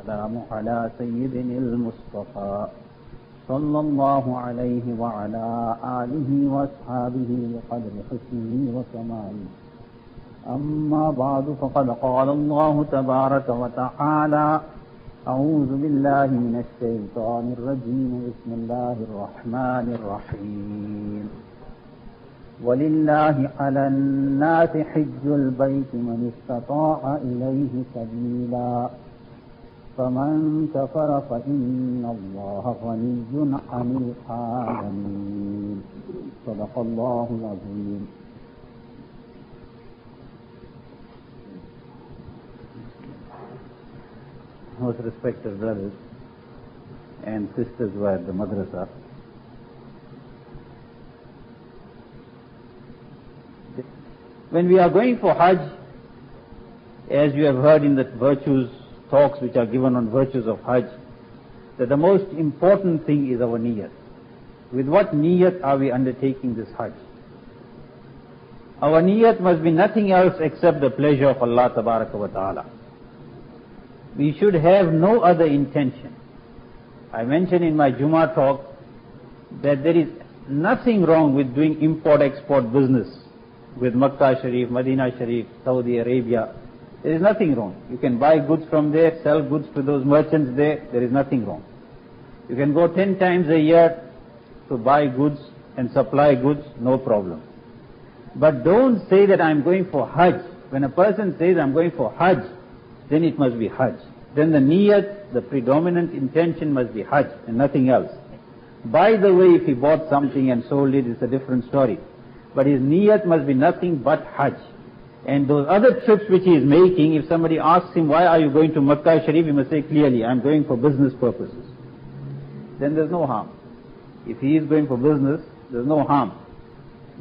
والسلام على سيدنا المصطفى صلى الله عليه وعلى آله وأصحابه بقدر حسنه وكماله. أما بعد فقد قال الله تبارك وتعالى: أعوذ بالله من الشيطان الرجيم. بسم الله الرحمن الرحيم. ولله على الناس حج البيت من استطاع إليه سبيلا فمن كفر فإن الله غني عن العالمين. صدق الله العظيم. Most respected brothers and sisters who are at the madrasa, when we are going for hajj, as you have heard in the virtues talks which are given on virtues of hajj, that the most important thing is our niyyat. With what niyyat are we undertaking this hajj? Our niyyat must be nothing else except the pleasure of Allah Tabaraka wa Ta'ala. We should have no other intention. I mentioned in my Jummah talk that there is nothing wrong with doing import-export business with Makkah Shareef, Medina Shareef, Saudi Arabia. There is nothing wrong. You can buy goods from there, sell goods to those merchants there. There is nothing wrong. You can go 10 times a year to buy goods and supply goods, no problem. But don't say that I'm going for hajj. When a person says I'm going for hajj, then it must be hajj. Then the niyyat, the predominant intention must be hajj and nothing else. By the way, if he bought something and sold it, it's a different story. But his niyyat must be nothing but hajj. And those other trips which he is making, if somebody asks him, why are you going to Makkah Shareef, he must say clearly, I'm going for business purposes. Then there's no harm. If he is going for business, there's no harm.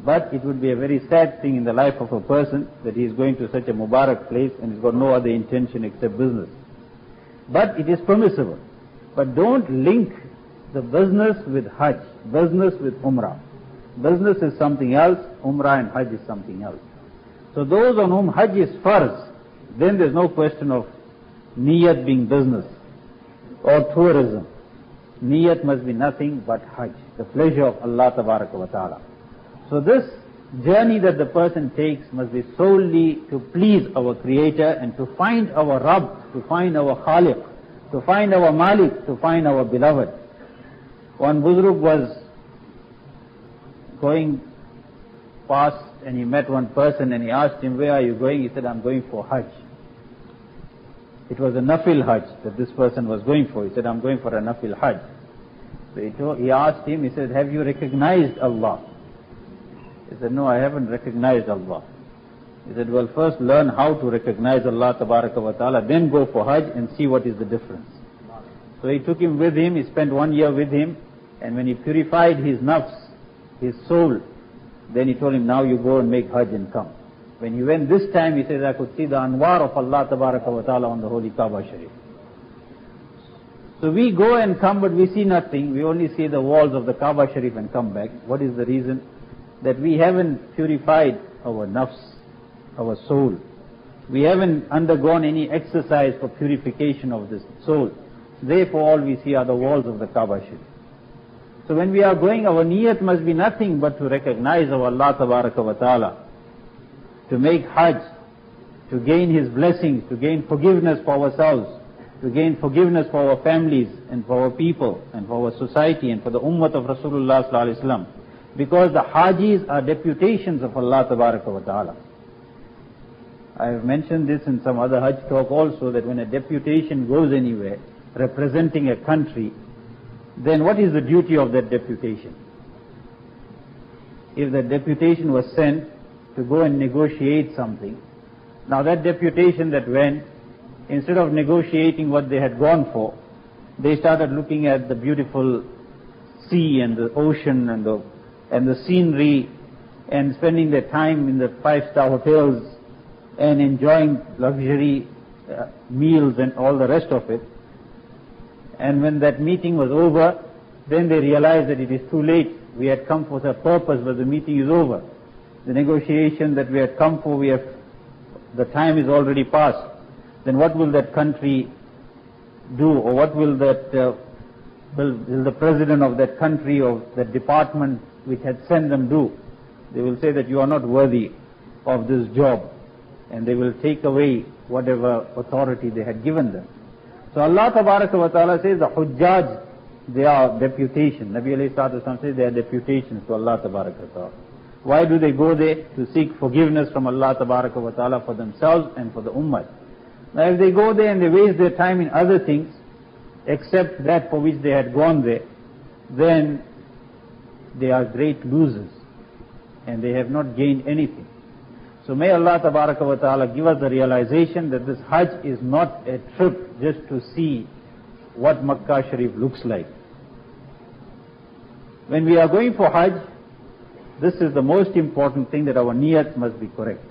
But it would be a very sad thing in the life of a person that he is going to such a Mubarak place and he's got no other intention except business. But it is permissible. But don't link the business with hajj, business with umrah. Business is something else, umrah and hajj is something else. So those on whom hajj is farz, then there's no question of niyyat being business or tourism. Niyyat must be nothing but hajj, the pleasure of Allah Tabaraka wa Ta'ala. So this journey that the person takes must be solely to please our Creator and to find our Rabb, to find our Khaliq, to find our Malik, to find our Beloved. One Buzrug was going past and he met one person and he asked him, where are you going? He said, I'm going for hajj. It was a nafil hajj that this person was going for. He said, I'm going for a nafil hajj. So he asked him, he said, have you recognized Allah? He said, no, I haven't recognized Allah. He said, well, first learn how to recognize Allah Tabaraka wa Ta'ala, then go for hajj and see what is the difference. So he took him with him, he spent 1 year with him, and when he purified his nafs, his soul, then he told him, now you go and make hajj and come. When he went this time, he said, I could see the anwar of Allah Tabaraka wa Ta'ala on the holy Kaaba Sharif. So we go and come, but we see nothing. We only see the walls of the Kaaba Sharif and come back. What is the reason? That we haven't purified our nafs, our soul. We haven't undergone any exercise for purification of this soul. Therefore, all we see are the walls of the Kaaba Sharif. So when we are going, our niyyat must be nothing but to recognize our Allah Tabaraka wa Ta'ala, to make hajj, to gain His blessings, to gain forgiveness for ourselves, to gain forgiveness for our families and for our people and for our society and for the ummah of Rasulullah Sallallahu Alaihi Wasallam. Because the hajis are deputations of Allah Tabaraka wa Ta'ala. I have mentioned this in some other hajj talk also, that when a deputation goes anywhere representing a country, then what is the duty of that deputation? If the deputation was sent to go and negotiate something, now that deputation that went, instead of negotiating what they had gone for, they started looking at the beautiful sea and the ocean and the scenery and spending their time in the 5-star hotels and enjoying luxury meals and all the rest of it. And when that meeting was over, then they realized that it is too late. We had come for the purpose, but the meeting is over. The negotiation that we had come for, the time is already past. Then what will that country do, or what will that will the president of that country or that department which had sent them do? They will say that you are not worthy of this job, and they will take away whatever authority they had given them. So Allah Tabaraka wa Ta'ala says the Hujjaj, they are deputation. Nabi alayhi salatu wasalam says they are deputations to Allah Tabaraka wa Ta'ala. Why do they go there? To seek forgiveness from Allah Tabaraka wa Ta'ala for themselves and for the Ummah. Now if they go there and they waste their time in other things, except that for which they had gone there, then they are great losers and they have not gained anything. So may Allah Tabaraka wa Ta'ala give us the realization that this Hajj is not a trip just to see what Makkah Sharif looks like. When we are going for Hajj, this is the most important thing, that our niyat must be correct.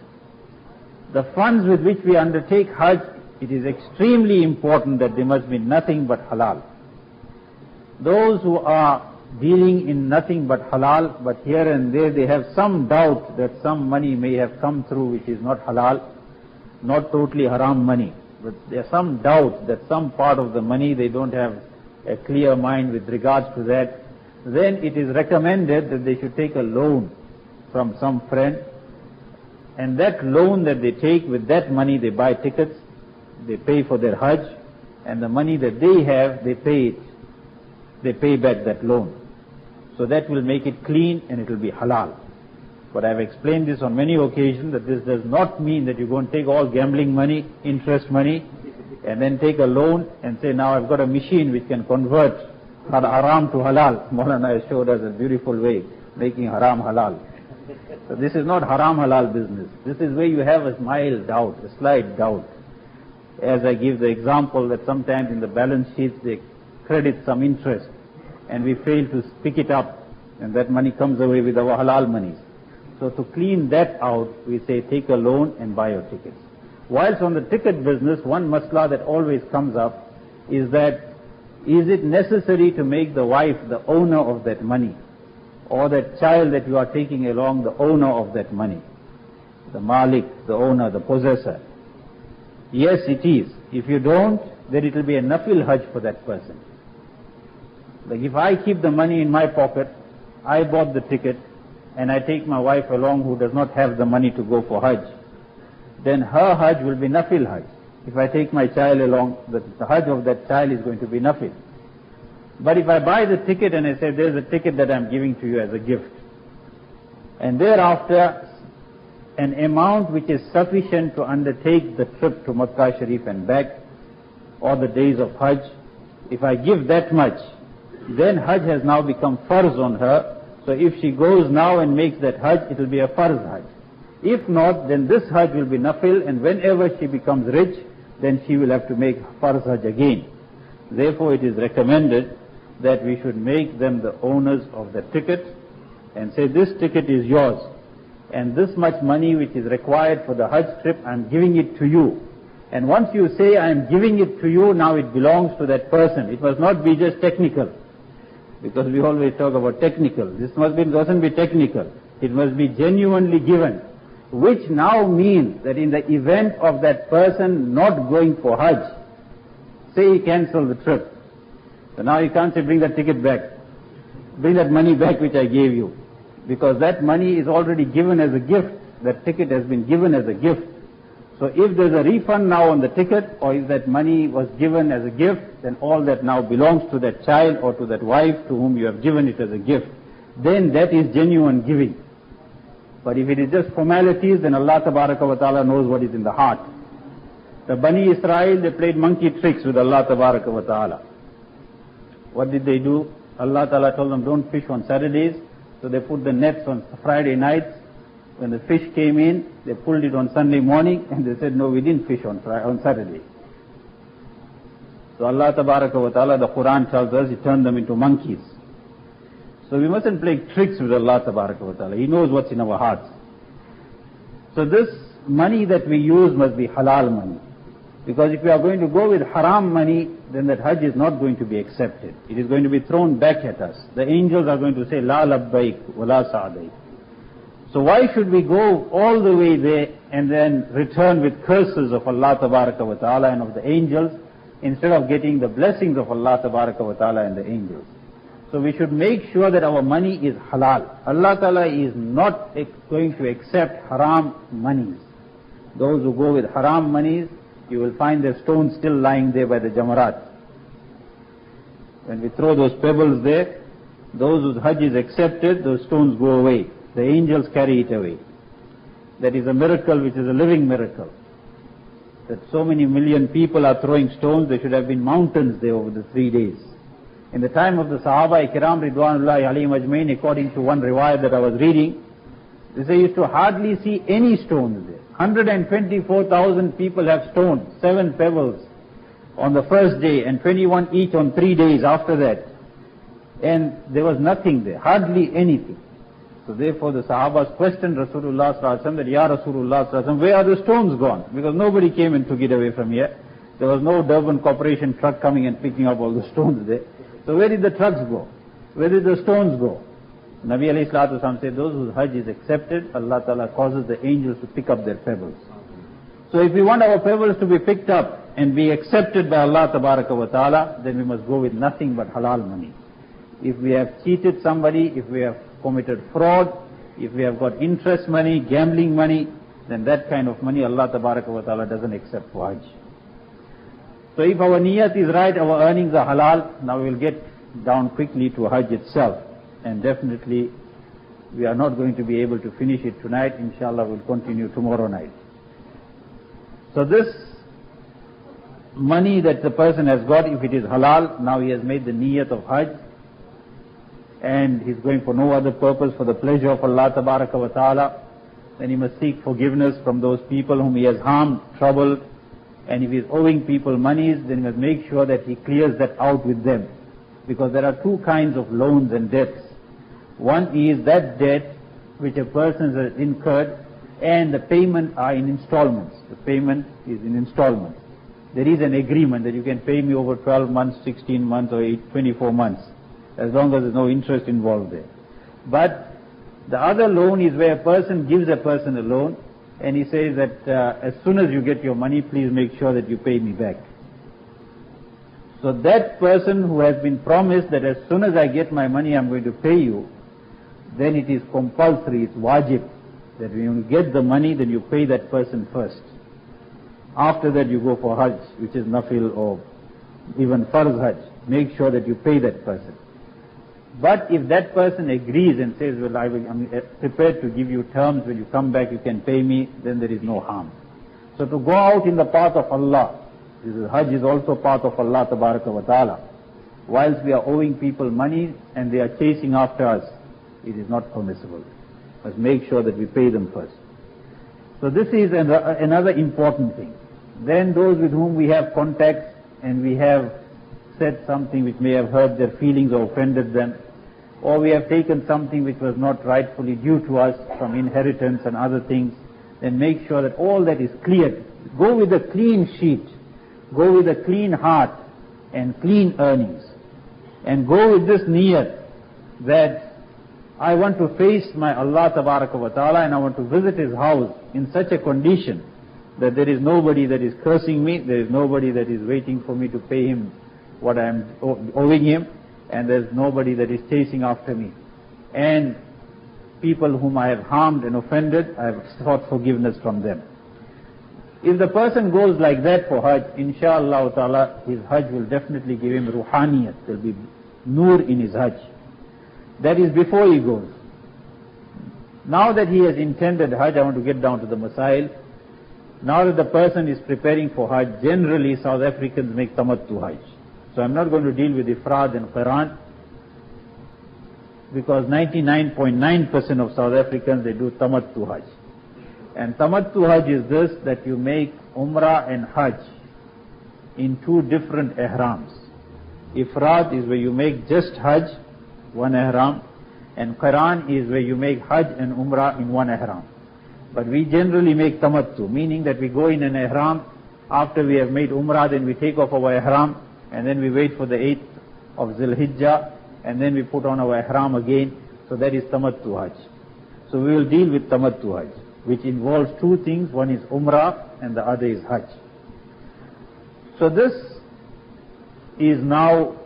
The funds with which we undertake Hajj, it is extremely important that they must be nothing but halal. Those who are dealing in nothing but halal, but here and there they have some doubt that some money may have come through which is not halal, not totally haram money, but there is some doubt that some part of the money they don't have a clear mind with regards to that, then it is recommended that they should take a loan from some friend, and that loan that they take, with that money they buy tickets, they pay for their Hajj, and the money that they have, they pay back that loan. So that will make it clean and it will be halal. But I have explained this on many occasions, that this does not mean that you go and take all gambling money, interest money, and then take a loan and say, now I've got a machine which can convert haram to halal. Maulana has showed us a beautiful way, making haram halal. So this is not haram halal business. This is where you have a mild doubt, a slight doubt. As I give the example that sometimes in the balance sheets they credit some interest, and we fail to pick it up, and that money comes away with our halal monies. So to clean that out, we say take a loan and buy your tickets. Whilst on the ticket business, one masla that always comes up is that, is it necessary to make the wife the owner of that money, or that child that you are taking along the owner of that money, the malik, the owner, the possessor? Yes, it is. If you don't, then it will be a nafil hajj for that person. Like if I keep the money in my pocket, I bought the ticket, and I take my wife along who does not have the money to go for Hajj, then her Hajj will be nafil Hajj. If I take my child along, the Hajj of that child is going to be nafil. But if I buy the ticket and I say, there's a ticket that I'm giving to you as a gift, and thereafter an amount which is sufficient to undertake the trip to Makkah Sharif and back, or the days of Hajj, if I give that much, then Hajj has now become farz on her. So if she goes now and makes that Hajj, it will be a farz Hajj. If not, then this Hajj will be nafil, and whenever she becomes rich, then she will have to make farz Hajj again. Therefore it is recommended that we should make them the owners of the ticket, and say, this ticket is yours, and this much money which is required for the Hajj trip, I'm giving it to you. And once you say, I'm giving it to you, now it belongs to that person. It must not be just technical, because we always talk about technical. This mustn't be technical. It must be genuinely given, which now means that in the event of that person not going for Hajj, say he cancelled the trip, so now you can't say, bring that ticket back, bring that money back which I gave you, because that money is already given as a gift. That ticket has been given as a gift. So if there's a refund now on the ticket, or if that money was given as a gift, then all that now belongs to that child or to that wife to whom you have given it as a gift. Then that is genuine giving. But if it is just formalities, then Allah Tabaraka wa Ta'ala knows what is in the heart. The Bani Israel, they played monkey tricks with Allah Tabaraka wa Ta'ala. What did they do? Allah Ta'ala told them, don't fish on Saturdays. So they put the nets on Friday nights. When the fish came in, they pulled it on Sunday morning, and they said, no, we didn't fish on Saturday. So Allah Tabaraka wa Ta'ala, the Quran tells us, He turned them into monkeys. So we mustn't play tricks with Allah Tabaraka wa Ta'ala. He knows what's in our hearts. So this money that we use must be halal money. Because if we are going to go with haram money, then that Hajj is not going to be accepted. It is going to be thrown back at us. The angels are going to say, La labbaik wa la sa'daik. So why should we go all the way there and then return with curses of Allah Tabaraka wa Ta'ala and of the angels? instead of getting the blessings of Allah Tabaraka wa Ta'ala and the angels. So we should make sure that our money is halal. Allah Ta'ala is not going to accept haram monies. Those who go with haram monies, you will find their stones still lying there by the jamarat. When we throw those pebbles there, those whose hajj is accepted, those stones go away. The angels carry it away. That is a miracle which is a living miracle. That so many million people are throwing stones, there should have been mountains there over the 3 days. In the time of the Sahaba Ikram Ridwanullahi alayhim ajmain, according to one riwayat that I was reading, they used to hardly see any stones there. 124,000 people have stones, 7 pebbles on the first day and 21 each on 3 days after that. And there was nothing there, hardly anything. So therefore the Sahabas questioned Rasulullah sallallahu alaihi wasallam that, Ya Rasulullah sallallahu alaihi wasallam, where are the stones gone? Because nobody came and took it away from here. There was no Durban Corporation truck coming and picking up all the stones there. So where did the trucks go? Where did the stones go? Nabi alayhi salatu wasallam said, those whose hajj is accepted, Allah Ta'ala causes the angels to pick up their pebbles. So if we want our pebbles to be picked up and be accepted by Allah Tabaraka wa Ta'ala, then we must go with nothing but halal money. If we have cheated somebody, if we have committed fraud, if we have got interest money, gambling money, then that kind of money Allah Tabaraka wa Ta'ala doesn't accept for hajj. So if our niyat is right, our earnings are halal, now we will get down quickly to hajj itself. And definitely we are not going to be able to finish it tonight. Inshallah we'll continue tomorrow night. So this money that the person has got, if it is halal, now he has made the niyat of hajj, and he's going for no other purpose, for the pleasure of Allah Tabaraka wa Ta'ala, then he must seek forgiveness from those people whom he has harmed, troubled, and if he is owing people monies, then he must make sure that he clears that out with them. Because there are 2 kinds of loans and debts. One is that debt which a person has incurred and the payment are in installments. The payment is in installments. There is an agreement that you can pay me over 12 months, 16 months or 24 months, as long as there's no interest involved there. But the other loan is where a person gives a person a loan and he says that as soon as you get your money, please make sure that you pay me back. So that person who has been promised that as soon as I get my money I'm going to pay you, then it is compulsory, it's wajib, that when you get the money then you pay that person first. After that you go for hajj, which is nafil or even farz hajj. Make sure that you pay that person. But if that person agrees and says, well, I'm prepared to give you terms, when you come back you can pay me, then there is no harm. So to go out in the path of Allah, this is, hajj is also part of Allah Tabaraka wa Ta'ala. Whilst we are owing people money and they are chasing after us, it is not permissible. Must make sure that we pay them first. So this is another important thing. Then those with whom we have contacts and we have said something which may have hurt their feelings or offended them, or we have taken something which was not rightfully due to us from inheritance and other things, then make sure that all that is cleared. Go with a clean sheet. Go with a clean heart and clean earnings. And go with this niyat that I want to face my Allah Tabaraka wa Ta'ala and I want to visit His house in such a condition that there is nobody that is cursing me, there is nobody that is waiting for me to pay him what I am owing him, and there is nobody that is chasing after me. And people whom I have harmed and offended, I have sought forgiveness from them. If the person goes like that for hajj, inshallah ta'ala, his hajj will definitely give him ruhaniyat. There will be nur in his hajj. That is before he goes. Now that he has intended hajj, I want to get down to the masail. Now that the person is preparing for hajj, generally South Africans make tamattu hajj. So I'm not going to deal with ifrad and qiran, because 99.9% of South Africans, they do tamattu hajj. And tamattu hajj is this, that you make umrah and hajj in 2 different ihrams. Ifrad is where you make just hajj, one ihram, and qiran is where you make hajj and umrah in one ihram. But we generally make tamattu, meaning that we go in an ihram, after we have made umrah, then we take off our ihram, and then we wait for the 8th of Zil Hijjah, and then we put on our ihram again. So that is tamattu hajj. So we will deal with tamattu hajj, which involves 2 things. One is umrah and the other is hajj. So this is now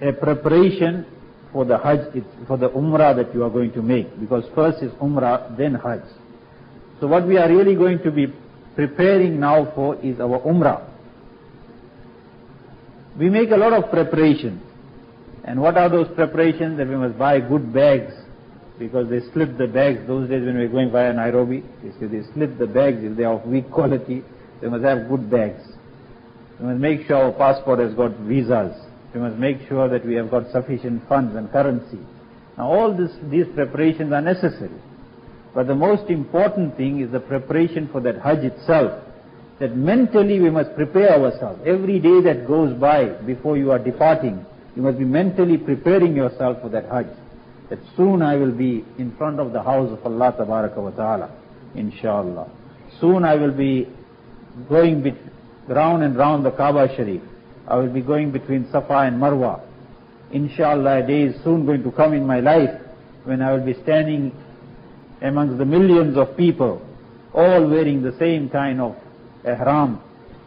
a preparation for the hajj, for the umrah that you are going to make, because first is umrah, then hajj. So what we are really going to be preparing now for is our umrah. We make a lot of preparations. And what are those preparations? That we must buy good bags, because they slip the bags. Those days when we were going via Nairobi, they slip the bags. If they are of weak quality, they must have good bags. We must make sure our passport has got visas. We must make sure that we have got sufficient funds and currency. Now all these preparations are necessary. But the most important thing is the preparation for that hajj itself. That mentally we must prepare ourselves. Every day that goes by before you are departing, you must be mentally preparing yourself for that hajj. That soon I will be in front of the house of Allah Tabaraka wa Ta'ala, inshallah. Soon I will be going round and round the Kaaba Shareef. I will be going between Safa and Marwa. Inshallah, a day is soon going to come in my life when I will be standing amongst the millions of people, all wearing the same kind of ihram,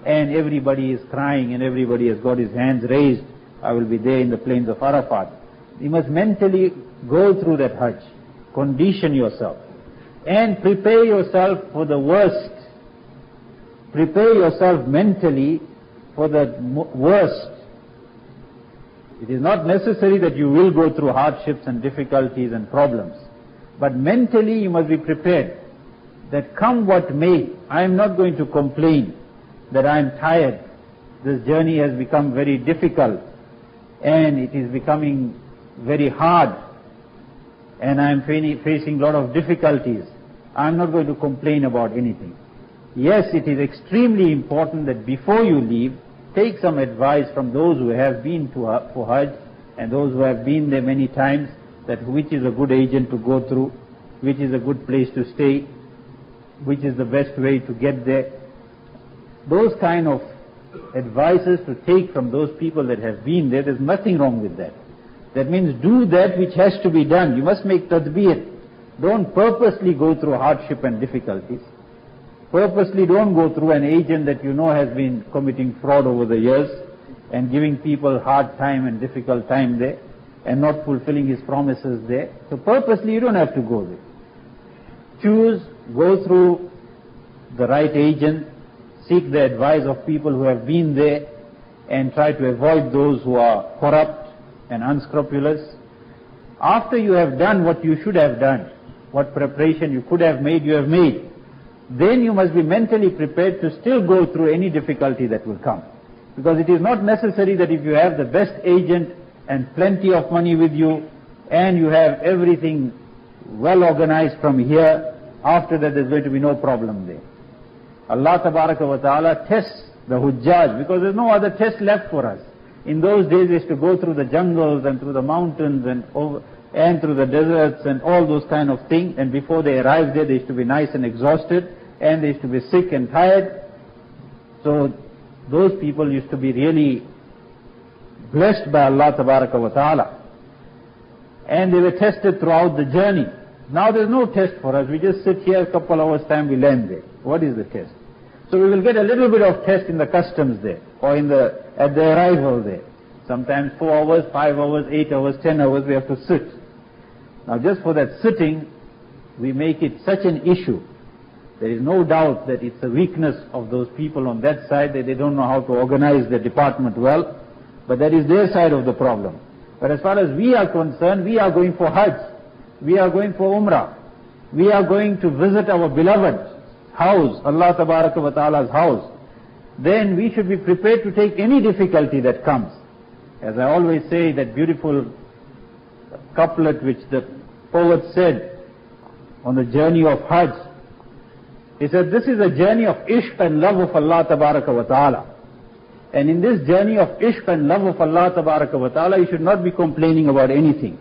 and everybody is crying and everybody has got his hands raised. I will be there in the plains of Arafat. You must mentally go through that hajj, condition yourself, and prepare yourself for the worst. Prepare yourself mentally for the worst. It is not necessary that you will go through hardships and difficulties and problems, but mentally you must be prepared that come what may, I am not going to complain that I am tired. This journey has become very difficult and it is becoming very hard and I am facing a lot of difficulties. I am not going to complain about anything. Yes, it is extremely important that before you leave, take some advice from those who have been for hajj and those who have been there many times, that which is a good agent to go through, which is a good place to stay, which is the best way to get there. Those kind of advices to take from those people that have been there, there's nothing wrong with that. That means do that which has to be done. You must make tadbir. Don't purposely go through hardship and difficulties. Purposely don't go through an agent that you know has been committing fraud over the years and giving people hard time and difficult time there and not fulfilling his promises there. So purposely you don't have to go there. Choose, go through the right agent, seek the advice of people who have been there and try to avoid those who are corrupt and unscrupulous. After you have done what you should have done, what preparation you could have made, you have made, then you must be mentally prepared to still go through any difficulty that will come. Because it is not necessary that if you have the best agent and plenty of money with you and you have everything well organized from here, after that there's going to be no problem there. Allah Tabaraka wa Ta'ala tests the Hujjaj because there's no other test left for us. In those days they used to go through the jungles and through the mountains and through the deserts and all those kind of things, and before they arrived there they used to be nice and exhausted and they used to be sick and tired. So those people used to be really blessed by Allah Tabaraka wa Ta'ala. And they were tested throughout the journey. Now there's no test for us. We just sit here, a couple hours time, we land there. What is the test? So we will get a little bit of test in the customs there, or at the arrival there. Sometimes 4 hours, 5 hours, 8 hours, 10 hours we have to sit. Now just for that sitting, we make it such an issue. There is no doubt that it's a weakness of those people on that side, that they don't know how to organize their department well, but that is their side of the problem. But as far as we are concerned, we are going for hajj. We are going for umrah. We are going to visit our beloved house, Allah Tabaraka wa Ta'ala's house. Then we should be prepared to take any difficulty that comes. As I always say, that beautiful couplet which the poet said on the journey of hajj, he said, this is a journey of ishq and love of Allah Tabaraka wa Ta'ala. And in this journey of ishq and love of Allah Tabaraka wa Ta'ala, you should not be complaining about anything.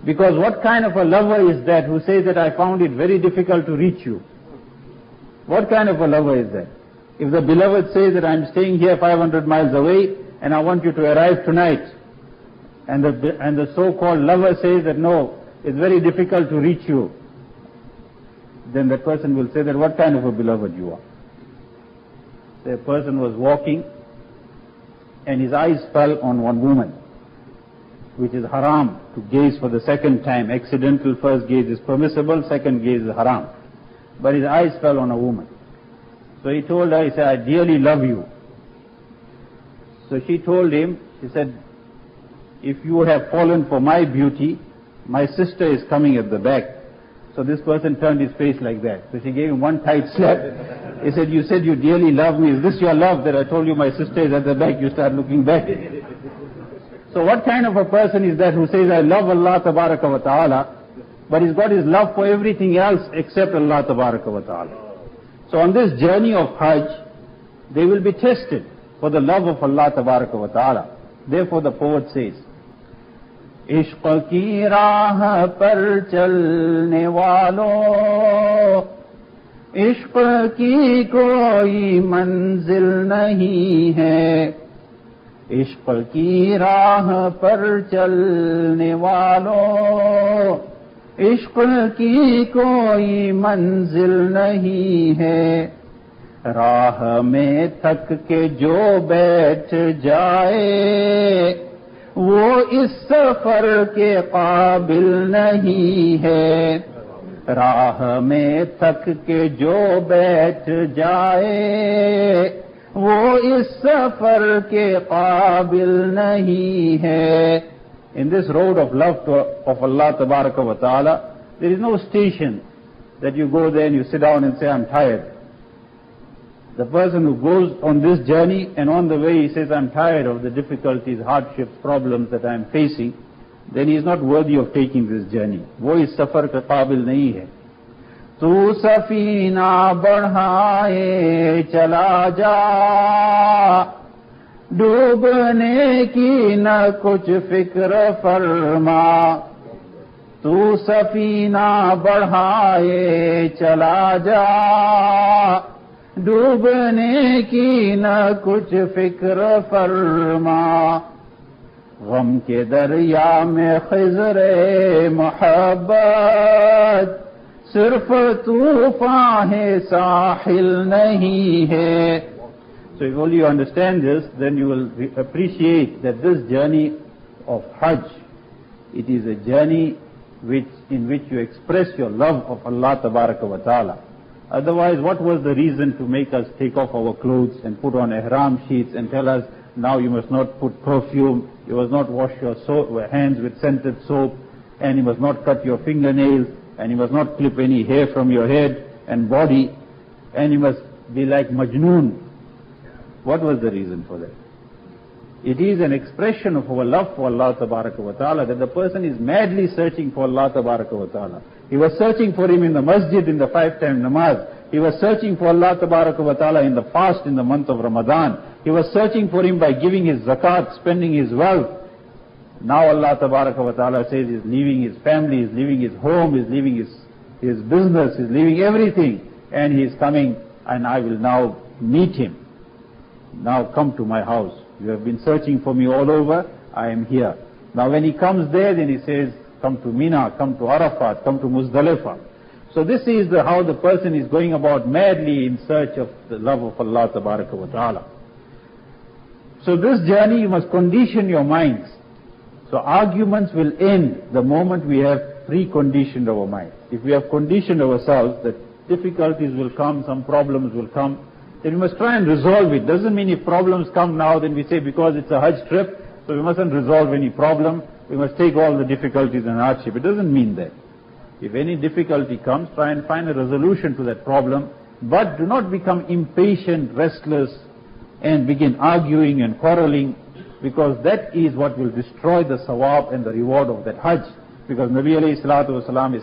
Because what kind of a lover is that who says that I found it very difficult to reach you? What kind of a lover is that? If the beloved says that I'm staying here 500 miles away and I want you to arrive tonight, and the so-called lover says that no, it's very difficult to reach you, then that person will say that what kind of a beloved you are? The person was walking and his eyes fell on one woman, which is haram to gaze for the second time. Accidental first gaze is permissible, second gaze is haram. But his eyes fell on a woman. So he told her, he said, I dearly love you. So she told him, she said, if you have fallen for my beauty, my sister is coming at the back. So this person turned his face like that. So she gave him one tight slap. He said, you said you dearly love me. Is this your love that I told you my sister is at the back? You start looking back. So what kind of a person is that who says, I love Allah Tabaraka wa Ta'ala, but he's got his love for everything else except Allah Tabaraka wa Ta'ala. So on this journey of Hajj, they will be tested for the love of Allah Tabaraka wa Ta'ala. Therefore the poet says, इश्क़ की राह पर चलने वालों, इश्क़ की कोई मंजिल नहीं है, इश्क़ की राह पर चलने वालों, इश्क़ की कोई मंजिल नहीं है, राह में थक के जो बैठ जाए वो इस सफर के काबिल नहीं है, राह में थक के जो बैठ जाए वो इस सफर के काबिल नहीं है. In this road of love of Allah Tabaraka wa Ta'ala, there is no station that you go there and you sit down and say, I'm tired. The person who goes on this journey and on the way he says, I'm tired of the difficulties, hardships, problems that I'm facing, then he is not worthy of taking this journey. वो इस सफर का काबिल नहीं है. तू सफीना बढ़ाए चला जा, डूबने की न कुछ फिक्र फरमा, तू सफीना बढ़ाए चला जा, डूबने की न कुछ फिक्र फरमा, गम के दरिया में खिज़रे मोहब्बत, सिर्फ तूफान है साहिल नहीं है. So if only you understand this, then you will appreciate that this journey of Hajj, it is a journey in which you express your love of Allah Tabaraka wa Ta'ala. Otherwise, what was the reason to make us take off our clothes and put on ihram sheets and tell us, now you must not put perfume, you must not wash your hands with scented soap, and you must not cut your fingernails, and you must not clip any hair from your head and body, and you must be like Majnoon. What was the reason for that? It is an expression of our love for Allah Tabaraka wa Ta'ala, that the person is madly searching for Allah Tabaraka wa Ta'ala. He was searching for him in the masjid in the 5-time namaz. He was searching for Allah Tabaraka wa Ta'ala in the fast in the month of Ramadan. He was searching for him by giving his zakat, spending his wealth. Now Allah Tabaraka wa Ta'ala says he's leaving his family, he's leaving his home, he's leaving his business, he's leaving everything, and he's coming, and I will now meet him. Now come to my house. You have been searching for me all over, I am here. Now when he comes there, then he says, come to Mina, come to Arafat, come to Muzdalifah. So this is how the person is going about madly in search of the love of Allah Tabaraka wa Ta'ala. So this journey you must condition your minds. So arguments will end the moment we have preconditioned our mind. If we have conditioned ourselves that difficulties will come, some problems will come, then we must try and resolve it. Doesn't mean if problems come now, then we say because it's a Hajj trip, so we mustn't resolve any problem, we must take all the difficulties and hardship. It doesn't mean that. If any difficulty comes, try and find a resolution to that problem, but do not become impatient, restless, and begin arguing and quarreling, because that is what will destroy the sawab and the reward of that Hajj. Because Nabi alayhi salatu wasalam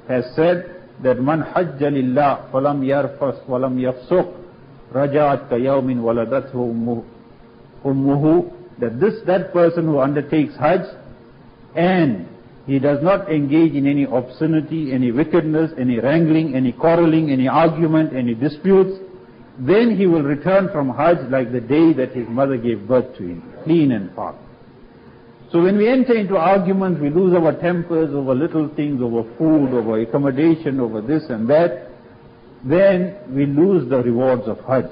has said that man hajja lillah falam yarfas walam yafsuq raja'at ka yawmin waladathu ummuhu, that person who undertakes Hajj and he does not engage in any obscenity, any wickedness, any wrangling, any quarreling, any argument, any disputes, then he will return from Hajj like the day that his mother gave birth to him, clean and far. So when we enter into arguments, we lose our tempers over little things, over food, over accommodation, over this and that, then we lose the rewards of Hajj.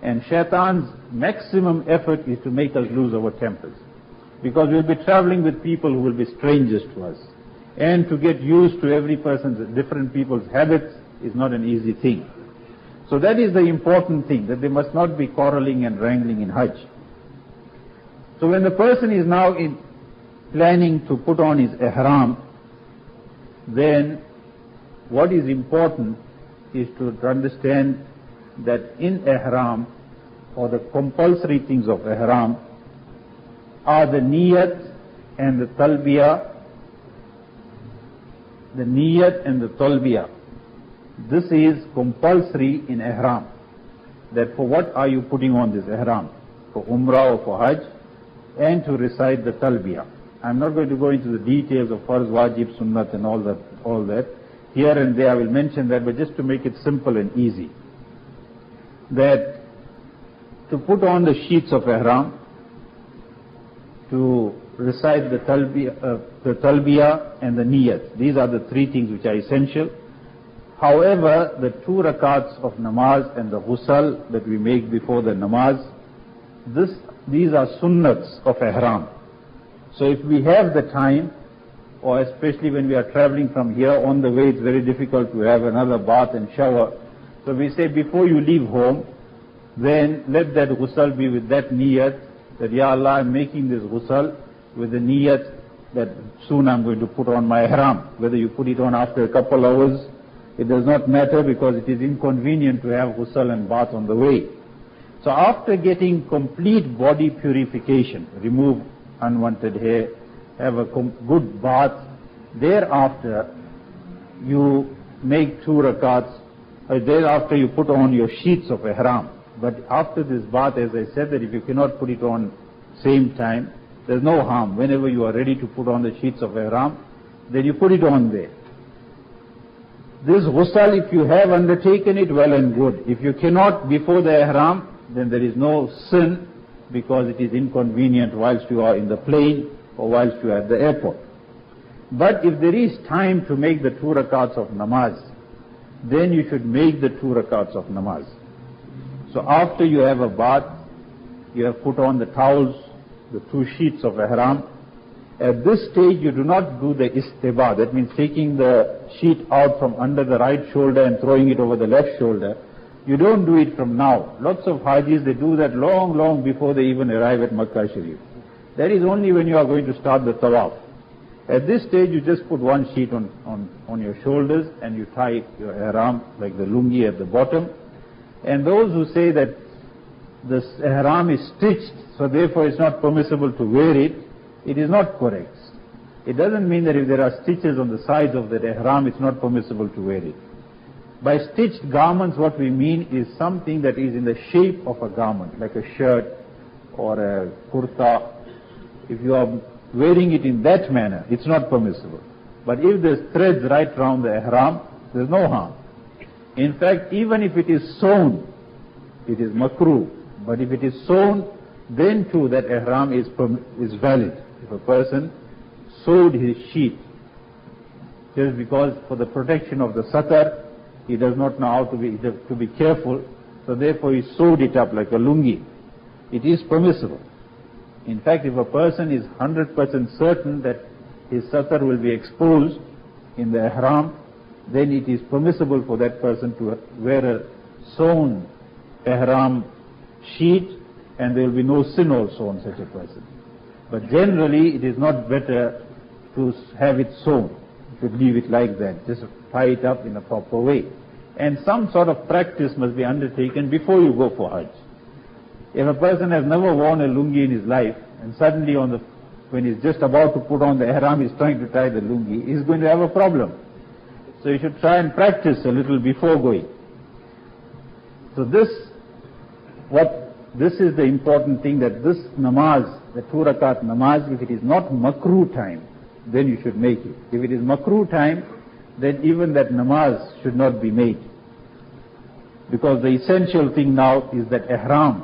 And shaitan's maximum effort is to make us lose our tempers. Because we'll be traveling with people who will be strangers to us. And to get used to every person's, different people's habits is not an easy thing. So that is the important thing, that there must not be quarreling and wrangling in Hajj. So when the person is now planning to put on his ihram, then what is important is to understand that in ihram, or the compulsory things of ihram, are the niyat and the talbiyah. The niyat and the talbiyah. This is compulsory in ihram. That for what are you putting on this ihram? For Umrah or for Hajj? And to recite the talbiyah. I'm not going to go into the details of farz, wajib, sunnat and all that. Here and there I will mention that, but just to make it simple and easy. That to put on the sheets of ihram, to recite the talbiyah and the niyat. These are the three things which are essential. However, the 2 rakats of namaz and the ghusl that we make before the namaz, these are sunnats of ihram. So if we have the time, or especially when we are traveling from here on the way, it's very difficult to have another bath and shower. So we say before you leave home, then let that ghusl be with that niyat, that Ya Allah, I'm making this ghusl with the niyat that soon I'm going to put on my ihram. Whether you put it on after a couple hours, it does not matter, because it is inconvenient to have ghusl and bath on the way. So after getting complete body purification, remove unwanted hair, have a good bath, thereafter you make 2 rakats, thereafter you put on your sheets of ihram. But after this bath, as I said, that if you cannot put it on same time, there's no harm. Whenever you are ready to put on the sheets of ihram, then you put it on there. This ghusl, if you have undertaken it, well and good. If you cannot before the ihram, then there is no sin, because it is inconvenient whilst you are in the plane or whilst you are at the airport. But if there is time to make the 2 rakats of namaz, then you should make the 2 rakats of namaz. So after you have a bath, you have put on the towels, the 2 sheets of ihram. At this stage you do not do the istiba, that means taking the sheet out from under the right shoulder and throwing it over the left shoulder. You don't do it from now. Lots of hajis, they do that long before they even arrive at Makkah Sharif. That is only when you are going to start the tawaf. At this stage you just put 1 sheet on your shoulders and you tie your ihram like the lungi at the bottom. And those who say that this ihram is stitched, so therefore it's not permissible to wear it, it is not correct. It doesn't mean that if there are stitches on the sides of the ihram, it's not permissible to wear it. By stitched garments, what we mean is something that is in the shape of a garment, like a shirt or a kurta. If you are wearing it in that manner, it's not permissible. But if there's threads right around the ihram, there's no harm. In fact, even if it is sewn, it is makruh. But if it is sewn, then too that ihram is valid. If a person sewed his sheet, just because for the protection of the satar, he does not know how to be careful, so therefore he sewed it up like a lungi. It is permissible. In fact, if a person is 100% certain that his satar will be exposed in the ihram, then it is permissible for that person to wear a sewn ihram sheet, and there will be no sin also on such a person. But generally it is not better to have it sewn. You should leave it like that, just tie it up in a proper way. And some sort of practice must be undertaken before you go for Hajj. If a person has never worn a lungi in his life, and suddenly when he's just about to put on the ihram, he's trying to tie the lungi, he's going to have a problem. So you should try and practice a little before going. So this is the important thing, that this namaz, the 2 rakat namaz, if it is not makruh time, then you should make it. If it is makruh time, then even that namaz should not be made. Because the essential thing now is that ihram.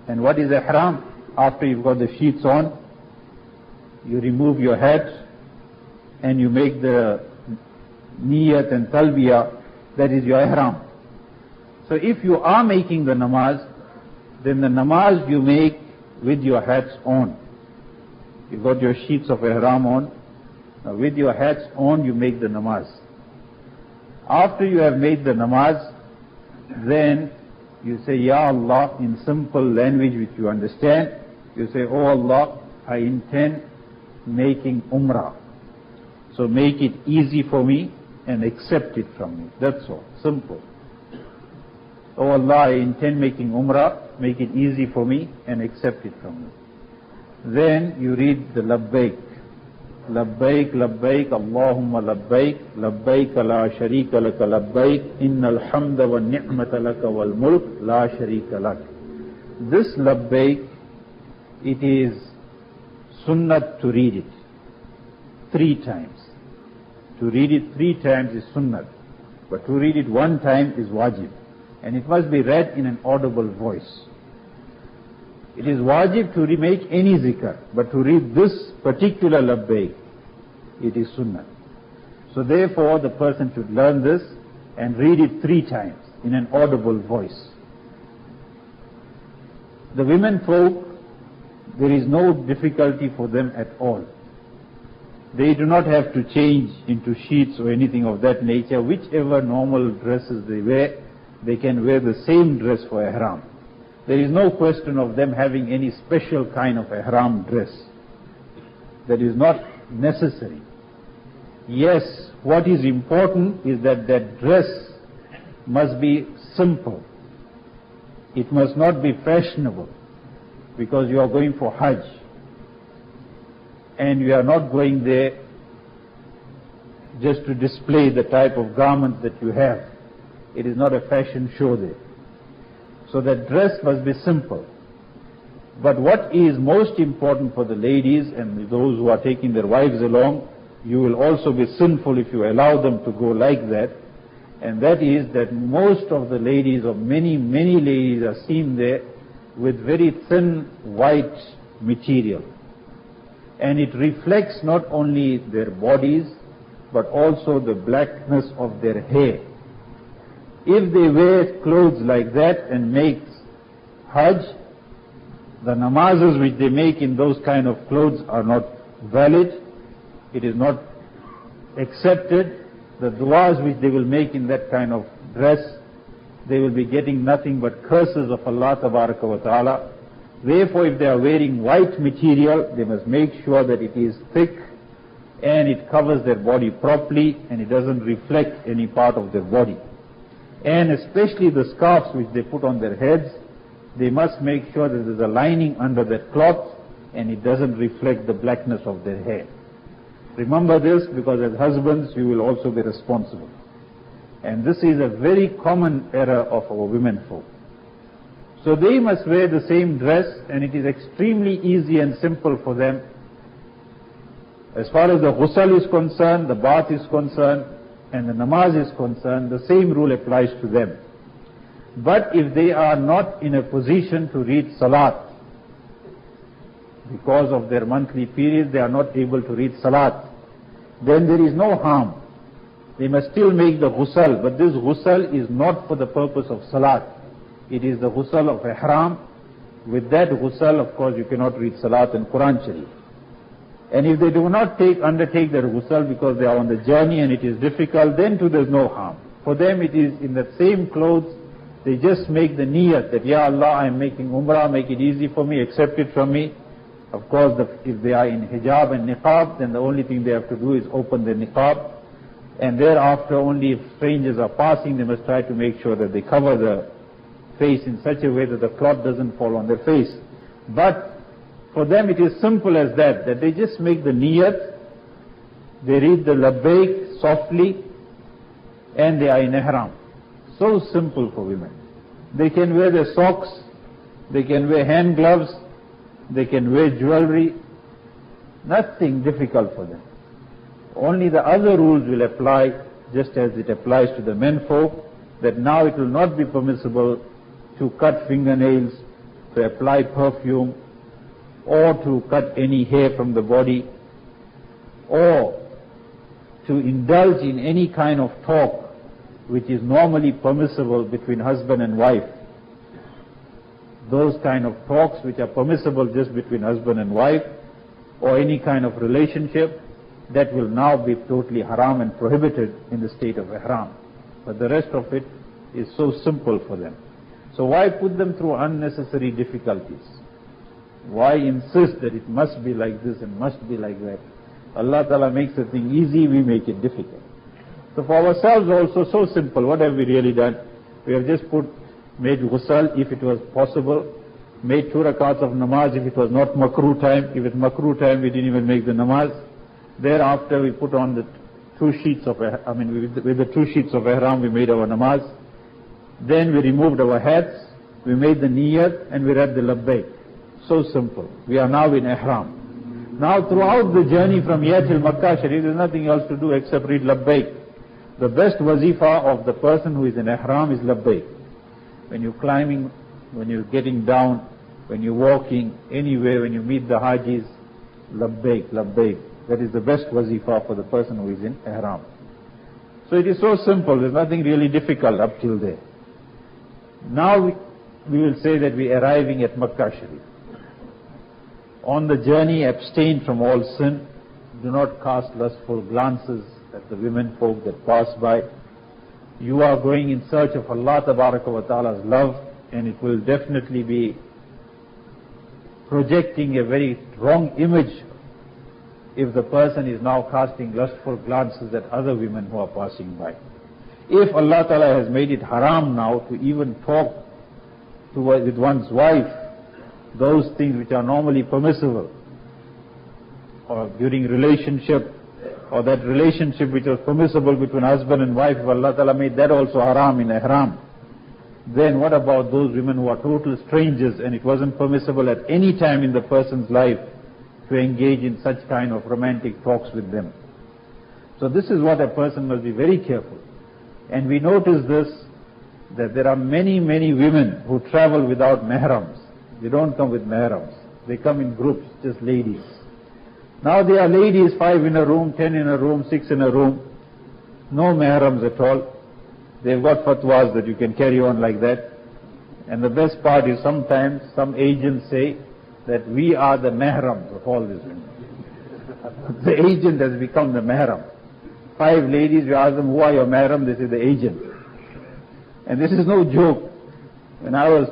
And what is ihram? After you've got the sheets on, you remove your hat and you make the niyat and talbiyah, that is your ihram. So if you are making the namaz, then the namaz you make with your hats on. You got your sheets of ihram on. Now with your hats on you make the namaz. After you have made the namaz, then you say, Ya Allah, in simple language which you understand. You say, Oh Allah, I intend making Umrah. So make it easy for me and accept it from me. That's all. Simple. Oh Allah, I intend making Umrah. Make it easy for me and accept it from me. Then you read the Labbaik. Labbaik, Labbaik, Allahumma Labbaik, Labbaik la sharika laka Labbaik, innal hamda wa ni'mata laka wal mulk la sharika lak. This Labbaik, it is sunnat to read it 3 times. To read it 3 times is sunnat, but to read it 1 time is wajib. And it must be read in an audible voice. It is wajib to make any zikr, but to read this particular labbaik, it is sunnah. So therefore the person should learn this and read it 3 times in an audible voice. The women folk, there is no difficulty for them at all. They do not have to change into sheets or anything of that nature. Whichever normal dresses they wear, they can wear the same dress for ihram. There is no question of them having any special kind of ihram dress. That is not necessary. Yes, what is important is that that dress must be simple. It must not be fashionable, because you are going for hajj. And you are not going there just to display the type of garment that you have. It is not a fashion show there. So that dress must be simple. But what is most important for the ladies and those who are taking their wives along, you will also be sinful if you allow them to go like that. And that is that most of the ladies, or many ladies, are seen there with very thin white material. And it reflects not only their bodies, but also the blackness of their hair. If they wear clothes like that and make hajj, the namazes which they make in those kind of clothes are not valid. It is not accepted. The du'as which they will make in that kind of dress, they will be getting nothing but curses of Allah Tabaraka wa Ta'ala. Therefore, if they are wearing white material, they must make sure that it is thick and it covers their body properly and it doesn't reflect any part of their body. And especially the scarves which they put on their heads, they must make sure that there is a lining under that cloth and it doesn't reflect the blackness of their hair. Remember this, because as husbands you will also be responsible. And this is a very common error of our women folk. So they must wear the same dress, and it is extremely easy and simple for them. As far as the ghusl is concerned, the bath is concerned, and the namaz is concerned, the same rule applies to them. But if they are not in a position to read salat, because of their monthly periods they are not able to read salat, then there is no harm. They must still make the ghusl, but this ghusl is not for the purpose of salat. It is the ghusl of ihram. With that ghusl, of course, you cannot read salat and Quran Sharif. And if they do not undertake their ghusl because they are on the journey and it is difficult, then too there is no harm. For them it is in the same clothes, they just make the niyat that, Ya Allah, I am making Umrah, make it easy for me, accept it from me. Of course, if they are in hijab and niqab, then the only thing they have to do is open the niqab. And thereafter, only if strangers are passing, they must try to make sure that they cover the face in such a way that the cloth doesn't fall on their face. But for them it is simple as that they just make the niyat, they read the labbaik softly, and they are in ihram. So simple for women. They can wear their socks, they can wear hand gloves, they can wear jewelry, nothing difficult for them. Only the other rules will apply, just as it applies to the men folk, that now it will not be permissible to cut fingernails, to apply perfume, or to cut any hair from the body, or to indulge in any kind of talk which is normally permissible between husband and wife. those kind of talks which are permissible just between husband and wife, or any kind of relationship, that will now be totally haram and prohibited in the state of ihram. But the rest of it is so simple for them. So why put them through unnecessary difficulties? Why insist that it must be like this and must be like that? Allah Ta'ala makes the thing easy, we make it difficult. So for ourselves also, so simple. What have we really done? We have just made ghusl if it was possible, made 2 rakats of namaz if it was not makruh time. If it's makruh time, we didn't even make the namaz. Thereafter, we put on the 2 sheets of, with the 2 sheets of ihram, we made our namaz. Then we removed our hats, we made the niyyat, and we read the labbaik. So simple. We are now in ihram. Now throughout the journey from here till Makkah Sharif, there's nothing else to do except read labbaik. The best wazifa of the person who is in ihram is labbaik. When you're climbing, when you're getting down, when you're walking, anywhere, when you meet the hajis, labbaik, labbaik. That is the best wazifa for the person who is in ihram. So it is so simple, there's nothing really difficult up till there. Now we will say that we are arriving at Makkah Sharif. On the journey, abstain from all sin. Do not cast lustful glances at the women folk that pass by. You are going in search of Allah Tabaraka wa Ta'ala's love, and it will definitely be projecting a very wrong image if the person is now casting lustful glances at other women who are passing by. If Allah Ta'ala has made it haram now to even talk with one's wife, those things which are normally permissible, or during relationship, or that relationship which was permissible between husband and wife, if Allah Ta'ala made that also haram in ihram, then what about those women who are total strangers and it wasn't permissible at any time in the person's life to engage in such kind of romantic talks with them? So this is what a person must be very careful. And we notice this, that there are many, many women who travel without mahrams. They don't come with mahrams. They come in groups, just ladies. Now they are ladies, 5 in a room, 10 in a room, 6 in a room. No mahrams at all. They've got fatwas that you can carry on like that. And the best part is sometimes some agents say that we are the mahrams of all these women. The agent has become the mahram. 5 ladies, we ask them, who are your mahram? They say, the agent. And this is no joke. When I was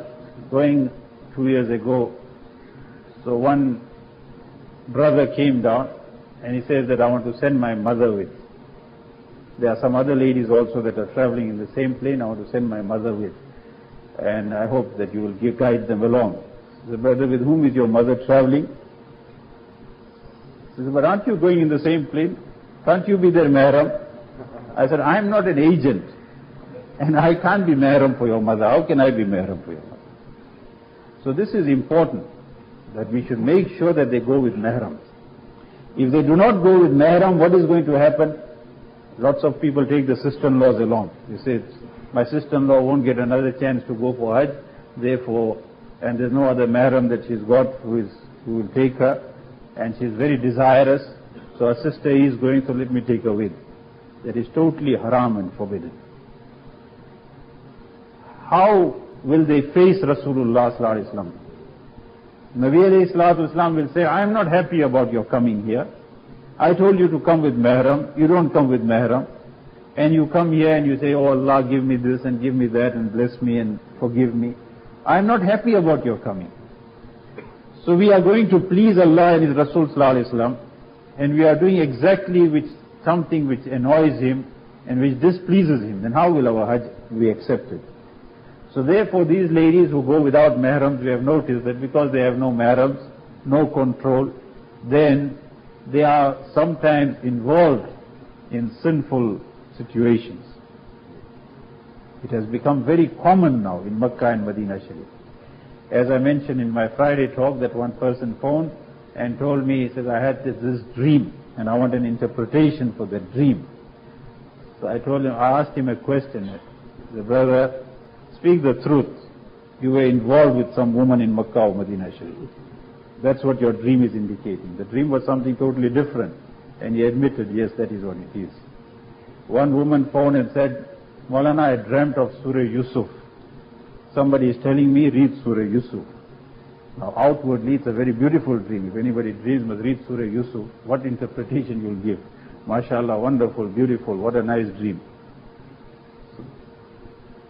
going 2 years ago, so one brother came down and he says that I want to send my mother with. There are some other ladies also that are traveling in the same plane. I want to send my mother with. And I hope that you will guide them along. The brother, with whom is your mother traveling? He says, but aren't you going in the same plane? Can't you be their mahram? I said, I am not an agent. And I can't be mahram for your mother. How can I be mahram for your mother? So this is important, that we should make sure that they go with mahrams. If they do not go with mahram, what is going to happen? Lots of people take the sister-in-laws along. You say, my sister-in-law won't get another chance to go for hajj, therefore, and there's no other mahram that she's got who will take her, and she's very desirous, so her sister is going, so let me take her with. That is totally haram and forbidden. How will they face Rasulullah sallallahu alaihi wasallam? Nabi alayhi salatu wasallam will say, I am not happy about your coming here. I told you to come with mahram, you don't come with mahram. And you come here and you say, oh Allah, give me this and give me that and bless me and forgive me. I am not happy about your coming. So we are going to please Allah and His Rasul sallallahu alaihi wasallam, and we are doing exactly something which annoys Him and which displeases Him. Then how will our hajj be accepted? So therefore these ladies who go without mahrams, we have noticed that because they have no mahrams, no control, then they are sometimes involved in sinful situations. It has become very common now in Makkah and Medina Sharif. As I mentioned in my Friday talk, that one person phoned and told me, he says, I had this dream and I want an interpretation for that dream. So I told him, I asked him a question. The brother, speak the truth. You were involved with some woman in Makkah or Medina Sharif. That's what your dream is indicating. The dream was something totally different. And he admitted, yes, that is what it is. One woman phoned and said, Maulana, I dreamt of Surah Yusuf. somebody is telling me, read Surah Yusuf. Now outwardly it's a very beautiful dream. If anybody dreams must read Surah Yusuf, what interpretation you'll give? MashaAllah, wonderful, beautiful, what a nice dream. So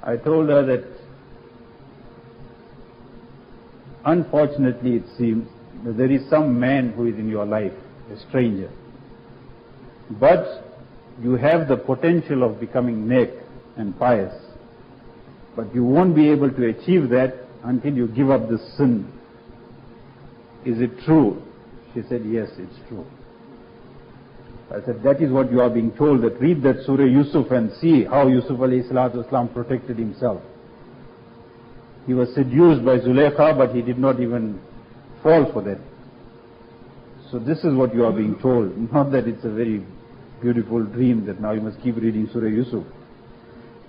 I told her that unfortunately it seems that there is some man who is in your life, a stranger. But you have the potential of becoming neck and pious. But you won't be able to achieve that until you give up this sin. Is it true? She said, yes, it's true. I said, that is what you are being told, that read that Surah Yusuf and see how Yusuf alayhi salatu wasalam protected himself. He was seduced by Zulaykha, but he did not even fall for that. So this is what you are being told, not that it's a very beautiful dream that now you must keep reading Surah Yusuf.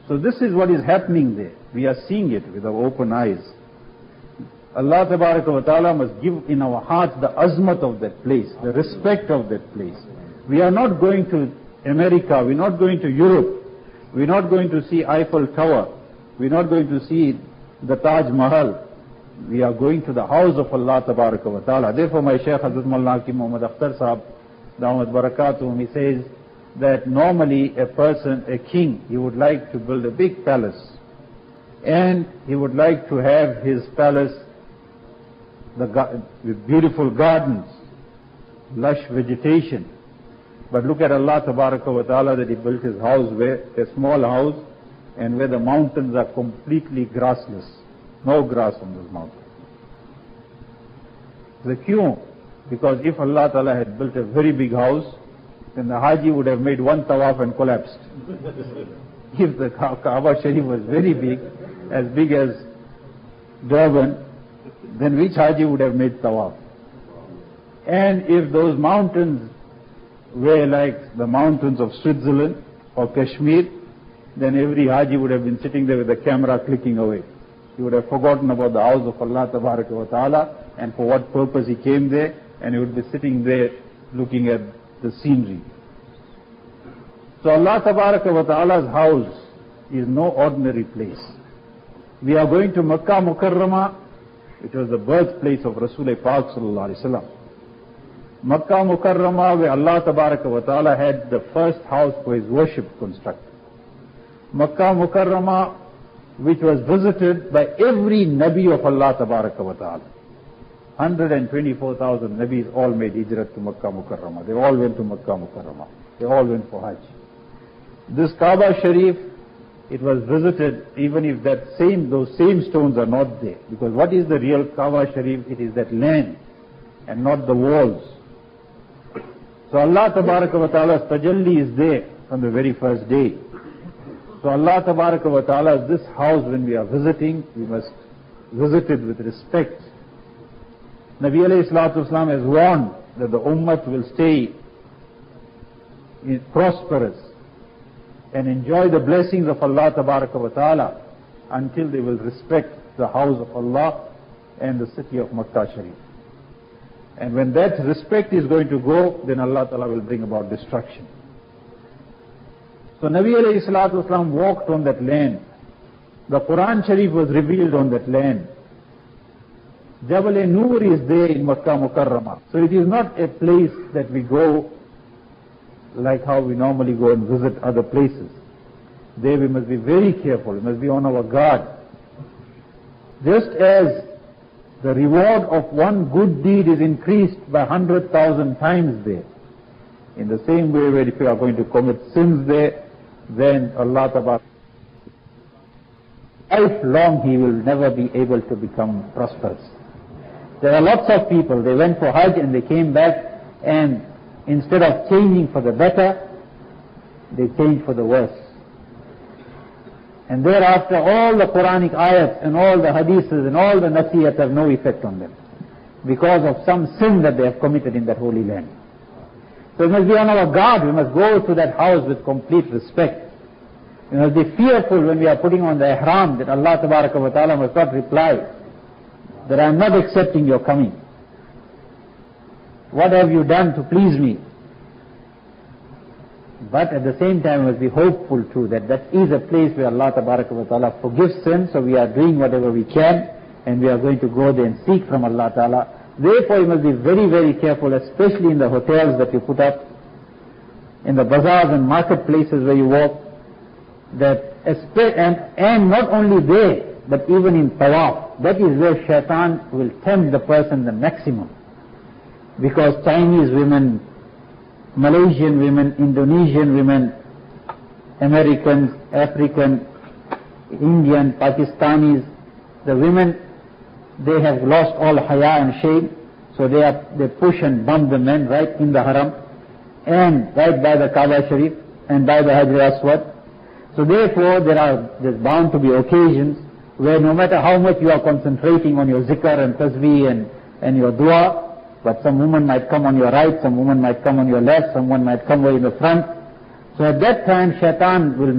So this is what is happening there. We are seeing it with our open eyes. Allah Tabaraka wa Ta'ala must give in our hearts the azmat of that place, the respect of that place. We are not going to America, we're not going to Europe, we're not going to see Eiffel Tower, we're not going to see the Taj Mahal. We are going to the house of Allah Tabaraka wa Ta'ala. Therefore my Shaykh Hazrat Maulana Muhammad Akhtar Sahab, Dawmat Barakatuhum, he says that normally a person, a king, he would like to build a big palace. And he would like to have his palace with beautiful gardens, lush vegetation. But look at Allah Tabaraka wa Ta'ala, that he built his house where, a small house, and where the mountains are completely grassless. No grass on this mountain. The Kyun? Because if Allah Ta'ala had built a very big house, then the Haji would have made one tawaf and collapsed. If the Kaaba Sharif was very big as Durban, then which Haji would have made tawaf? And if those mountains were like the mountains of Switzerland or Kashmir, then every Haji would have been sitting there with the camera clicking away. He would have forgotten about the house of Allah Tabaraka wa Ta'ala and for what purpose he came there, and he would be sitting there looking at the scenery. So Allah Tabaraka wa Ta'ala's house is no ordinary place. We are going to Makkah Mukarramah. It was the birthplace of Rasul Pak Sallallahu Alaihi Wasallam. Makkah Mukarramah, where Allah Tabaraka wa Ta'ala had the first house for his worship constructed. Makkah Mukarramah, which was visited by every Nabi of Allah Tabaraka wa Ta'ala. 124,000 Nabis all made hijrat to Makkah Mukarramah. They all went to Makkah Mukarramah. They all went for Hajj. This Kaaba Sharif, it was visited even if those same stones are not there. Because what is the real Kaaba Sharif? It is that land and not the walls. So Allah Tabaraka wa Ta'ala's tajalli is there from the very first day. So Allah Tabaraka wa Ta'ala, this house when we are visiting, we must visit it with respect. Nabi alayhi salatu wasalam has warned that the ummah will stay prosperous and enjoy the blessings of Allah Tabaraka wa Ta'ala until they will respect the house of Allah and the city of Makkah Sharif. And when that respect is going to go, then Allah Ta'ala will bring about destruction. So Nabi alayhi salatu wasalam walked on that land. The Quran Sharif was revealed on that land. Jabal-e-Nur is there in Makkah Mukarramah. So it is not a place that we go like how we normally go and visit other places. There we must be very careful, we must be on our guard. Just as the reward of one good deed is increased by 100,000 times there, in the same way where if you are going to commit sins there, then Allah Ta'ala, lifelong he will never be able to become prosperous. There are lots of people, they went for Hajj and they came back, and instead of changing for the better, they changed for the worse. And thereafter all the Quranic ayats and all the hadiths and all the nasihats have no effect on them, because of some sin that they have committed in that holy land. So we must be on our guard, we must go to that house with complete respect. We must be fearful when we are putting on the ihram that Allah Tabaraka wa Ta'ala must not reply that I am not accepting your coming. What have you done to please me? But at the same time, we must be hopeful too that that is a place where Allah Ta'ala forgives sin, so we are doing whatever we can, and we are going to go there and seek from Allah Ta'ala. Therefore, you must be very, very careful, especially in the hotels that you put up, in the bazaars and marketplaces where you walk, and not only there, but even in tawaf. That is where shaitan will tempt the person the maximum. Because Chinese women, Malaysian women, Indonesian women, Americans, African, Indian, Pakistanis, the women, they have lost all haya and shame, so they push and bump the men right in the haram, and right by the Kaaba Shareef, and by the Hajar Aswad. So therefore, there's bound to be occasions where no matter how much you are concentrating on your zikr and tasbih and your dua, but some woman might come on your right, some woman might come on your left, someone might come way in the front. So at that time, shaitan will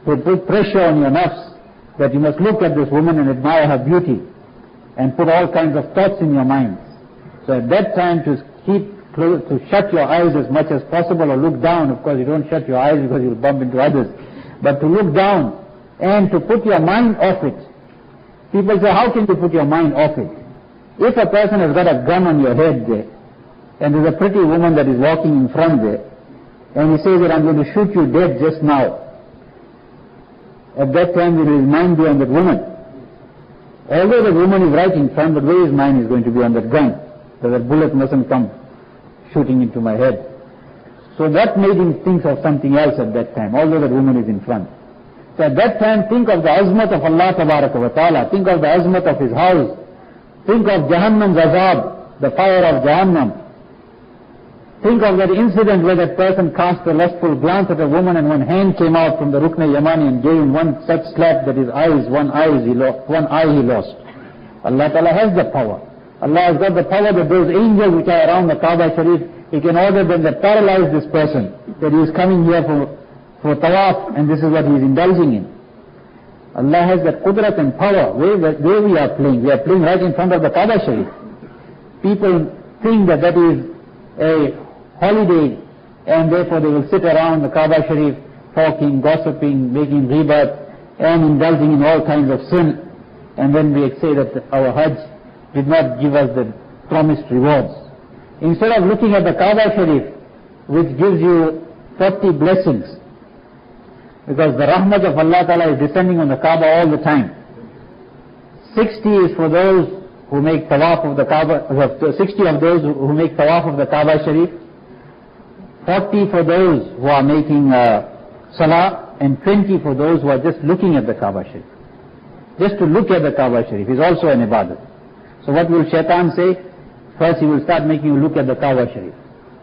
put pressure on your nafs, that you must look at this woman and admire her beauty, and put all kinds of thoughts in your minds. So at that time, to shut your eyes as much as possible, or look down. Of course, you don't shut your eyes because you'll bump into others. But to look down and to put your mind off it. People say, how can you put your mind off it? If a person has got a gun on your head there, and there's a pretty woman that is walking in front there, and he says that I'm going to shoot you dead just now, at that time he will mind be on that woman. Although the woman is right in front, but where his mind is going to be on that gun, so that bullet mustn't come shooting into my head. So that made him think of something else at that time, although that woman is in front. So at that time, think of the azmat of Allah Tabaraka wa Ta'ala, think of the azmat of His house, think of Jahannam's azab, the fire of Jahannam. Think of that incident where that person cast a lustful glance at a woman, and one hand came out from the Rukn Yamani and gave him one such slap that his eyes, one eye he lost. Allah Ta'ala has the power. Allah has got the power that those angels which are around the Kaaba Shareef, He can order them to paralyze this person, that he is coming here for tawaf, and this is what he is indulging in. Allah has that qudrat and power. Where we are playing? We are playing right in front of the Kaaba Shareef. People think that that is a holiday, and therefore they will sit around the Kaaba Shareef talking, gossiping, making ribat, and indulging in all kinds of sin. And then we say that our hajj did not give us the promised rewards. Instead of looking at the Kaaba Shareef, which gives you 40 blessings, because the rahmat of Allah Ta'ala is descending on the Kaaba all the time. 60 is for those who make tawaf of the Kaaba, 60 of those who make tawaf of the Kaaba Shareef, 40 for those who are making salah, and 20 for those who are just looking at the Kaaba Shareef. Just to look at the Kaaba Shareef is also an ibadat. So what will shaitan say? First he will start making you look at the Kaaba Shareef.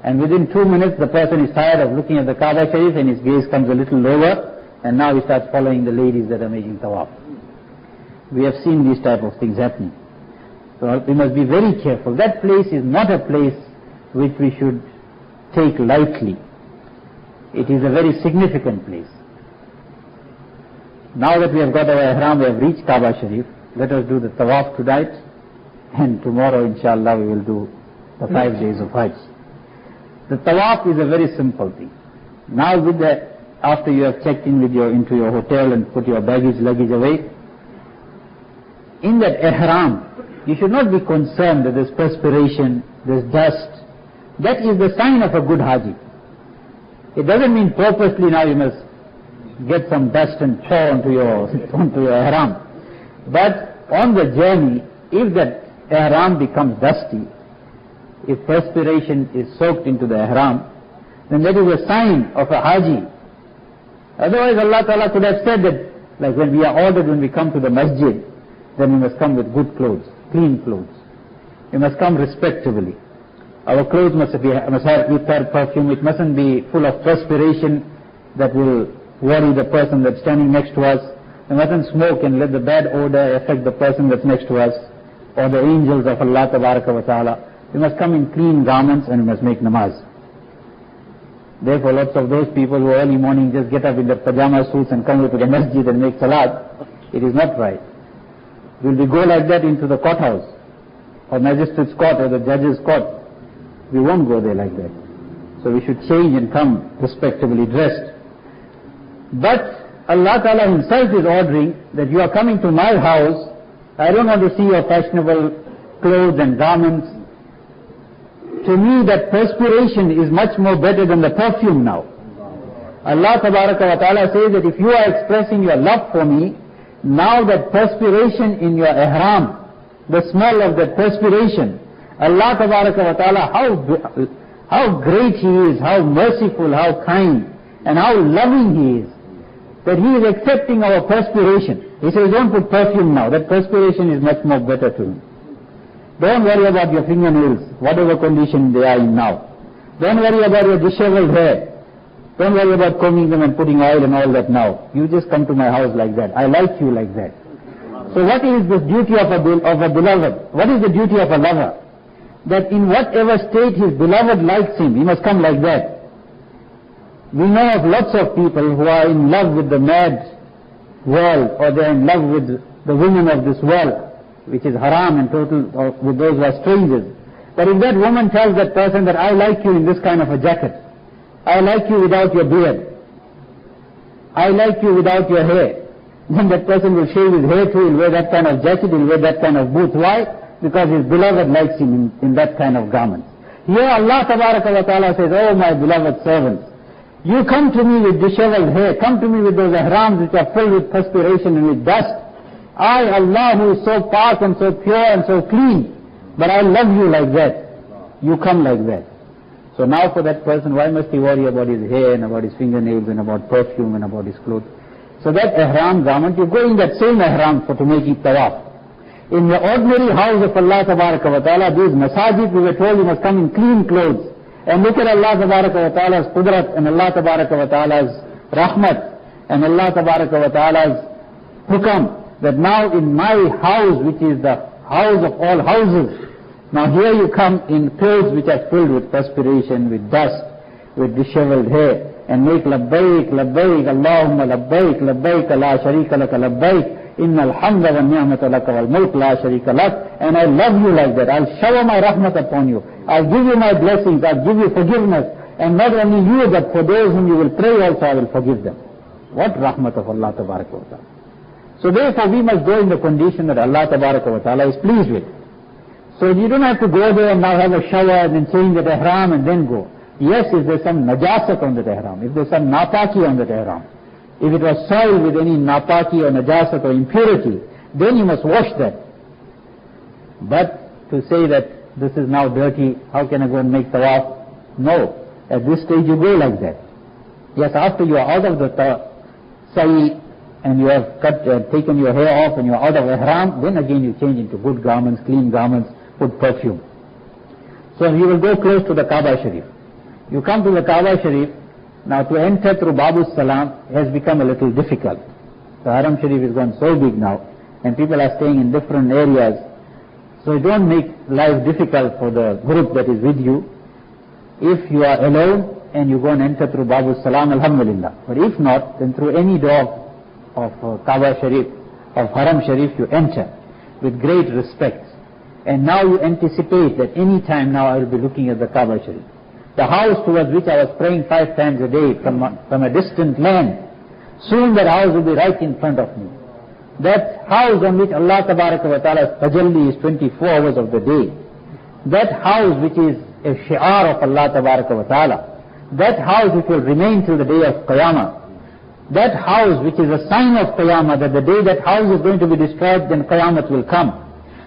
And within 2 minutes the person is tired of looking at the Kaaba Shareef, and his gaze comes a little lower, and now he starts following the ladies that are making tawaf. We have seen these type of things happening. So we must be very careful. That place is not a place which we should take lightly. It is a very significant place. Now that we have got our ihram, we have reached Kaaba Shareef, let us do the tawaf tonight, and tomorrow inshallah we will do the 5 days of Hajj. The tawaf is a very simple thing. Now with that, after you have checked in into your hotel and put your luggage away, in that ihram, you should not be concerned that there's perspiration, there's dust. That is the sign of a good haji. It doesn't mean purposely now you must get some dust and pour onto your ihram. But on the journey, if that ihram becomes dusty, if perspiration is soaked into the ihram, then that is a sign of a haji. Otherwise Allah Ta'ala could have said that, like when we are ordered when we come to the masjid, then we must come with good clothes, clean clothes. We must come respectably. Our clothes must have itar perfume. It mustn't be full of perspiration that will worry the person that's standing next to us. We mustn't smoke and let the bad odor affect the person that's next to us, or the angels of Allah Tabaraka wa Ta'ala. We must come in clean garments, and we must make namaz. Therefore lots of those people who early morning just get up in their pajama suits and come to the masjid and make salat, it is not right. Will we go like that into the courthouse, or magistrate's court, or the judge's court? We won't go there like that. So we should change and come respectably dressed. But Allah Ta'ala Himself is ordering that you are coming to my house. I don't want to see your fashionable clothes and garments. To me, that perspiration is much more better than the perfume now. Allah Ta'ala says that if you are expressing your love for me, now that perspiration in your ihram, the smell of that perspiration, Allah Ta'ala, how great He is, how merciful, how kind, and how loving He is, that He is accepting our perspiration. He says, don't put perfume now, that perspiration is much more better to Him. Don't worry about your fingernails, whatever condition they are in now. Don't worry about your disheveled hair. Don't worry about combing them and putting oil and all that now. You just come to my house like that. I like you like that. So what is the duty of a beloved? What is the duty of a lover? That in whatever state his beloved likes him, he must come like that. We know of lots of people who are in love with the mad world, or they are in love with the women of this world, which is haram and total, or with those who are strangers. But if that woman tells that person that I like you in this kind of a jacket, I like you without your beard, I like you without your hair, then that person will shave his hair too, he'll wear that kind of jacket, he'll wear that kind of boots. Why? Because his beloved likes him in that kind of garment. Here Allah Ta'ala says, oh my beloved servants, you come to me with disheveled hair, come to me with those ihrams which are filled with perspiration and with dust. I, Allah, who is so pure and so pure and so clean, but I love you like that. You come like that. So now for that person, why must he worry about his hair and about his fingernails and about perfume and about his clothes? So that ihram garment, you go in that same ihram to make it tawaf. In the ordinary house of Allah Ta'ala, these masajid, we were told you must come in clean clothes. And look at Allah Ta'ala's qudrat and Allah Ta'ala's rahmat and Allah Ta'ala's hukam, that now in my house, which is the house of all houses, now here you come in clothes which are filled with perspiration, with dust, with disheveled hair, and make labbaik, labbaik, Allahumma labbaik, labbaik, la sharika laka labbaik, innal hamda wa ni'mata laka wal mulk la sharika lak, and I love you like that. I'll shower my rahmat upon you. I'll give you my blessings. I'll give you forgiveness. And not only you, but for those whom you will pray also, I will forgive them. What rahmat of Allah Tabaraka wa Ta'ala. So therefore we must go in the condition that Allah Tabaraka wa Ta'ala is pleased with. So you don't have to go there and now have a shower and then change the ihram and then go. Yes, if there's some najasat on the ihram, if there's some napaki on the ihram, if it was soiled with any napaki or najasat or impurity, then you must wash that. But to say that this is now dirty, how can I go and make tawaf? No. At this stage you go like that. Yes, after you are out of the sa'i and you have taken your hair off and you are out of ihram, then again you change into good garments, clean garments, put perfume. So you will go close to the Kaaba Shareef. You come to the Kaaba Shareef, now to enter through Babu Salam has become a little difficult. The Haram Shareef has gone so big now, and people are staying in different areas. So you don't make life difficult for the group that is with you. If you are alone and you go and enter through Babu Salam, alhamdulillah. But if not, then through any door of Kaaba Shareef, of Haram Shareef, you enter with great respect. And now you anticipate that any time now I will be looking at the Kaaba Shareef. The house towards which I was praying 5 times a day from a distant land, soon that house will be right in front of me. That house on which Allah Tabaraka wa Ta'ala's tajalli is 24 hours of the day. That house which is a shi'ar of Allah Tabaraka wa Ta'ala. That house which will remain till the day of Qiyamah. That house which is a sign of Qiyamah, that the day that house is going to be destroyed, then Qiyamah will come.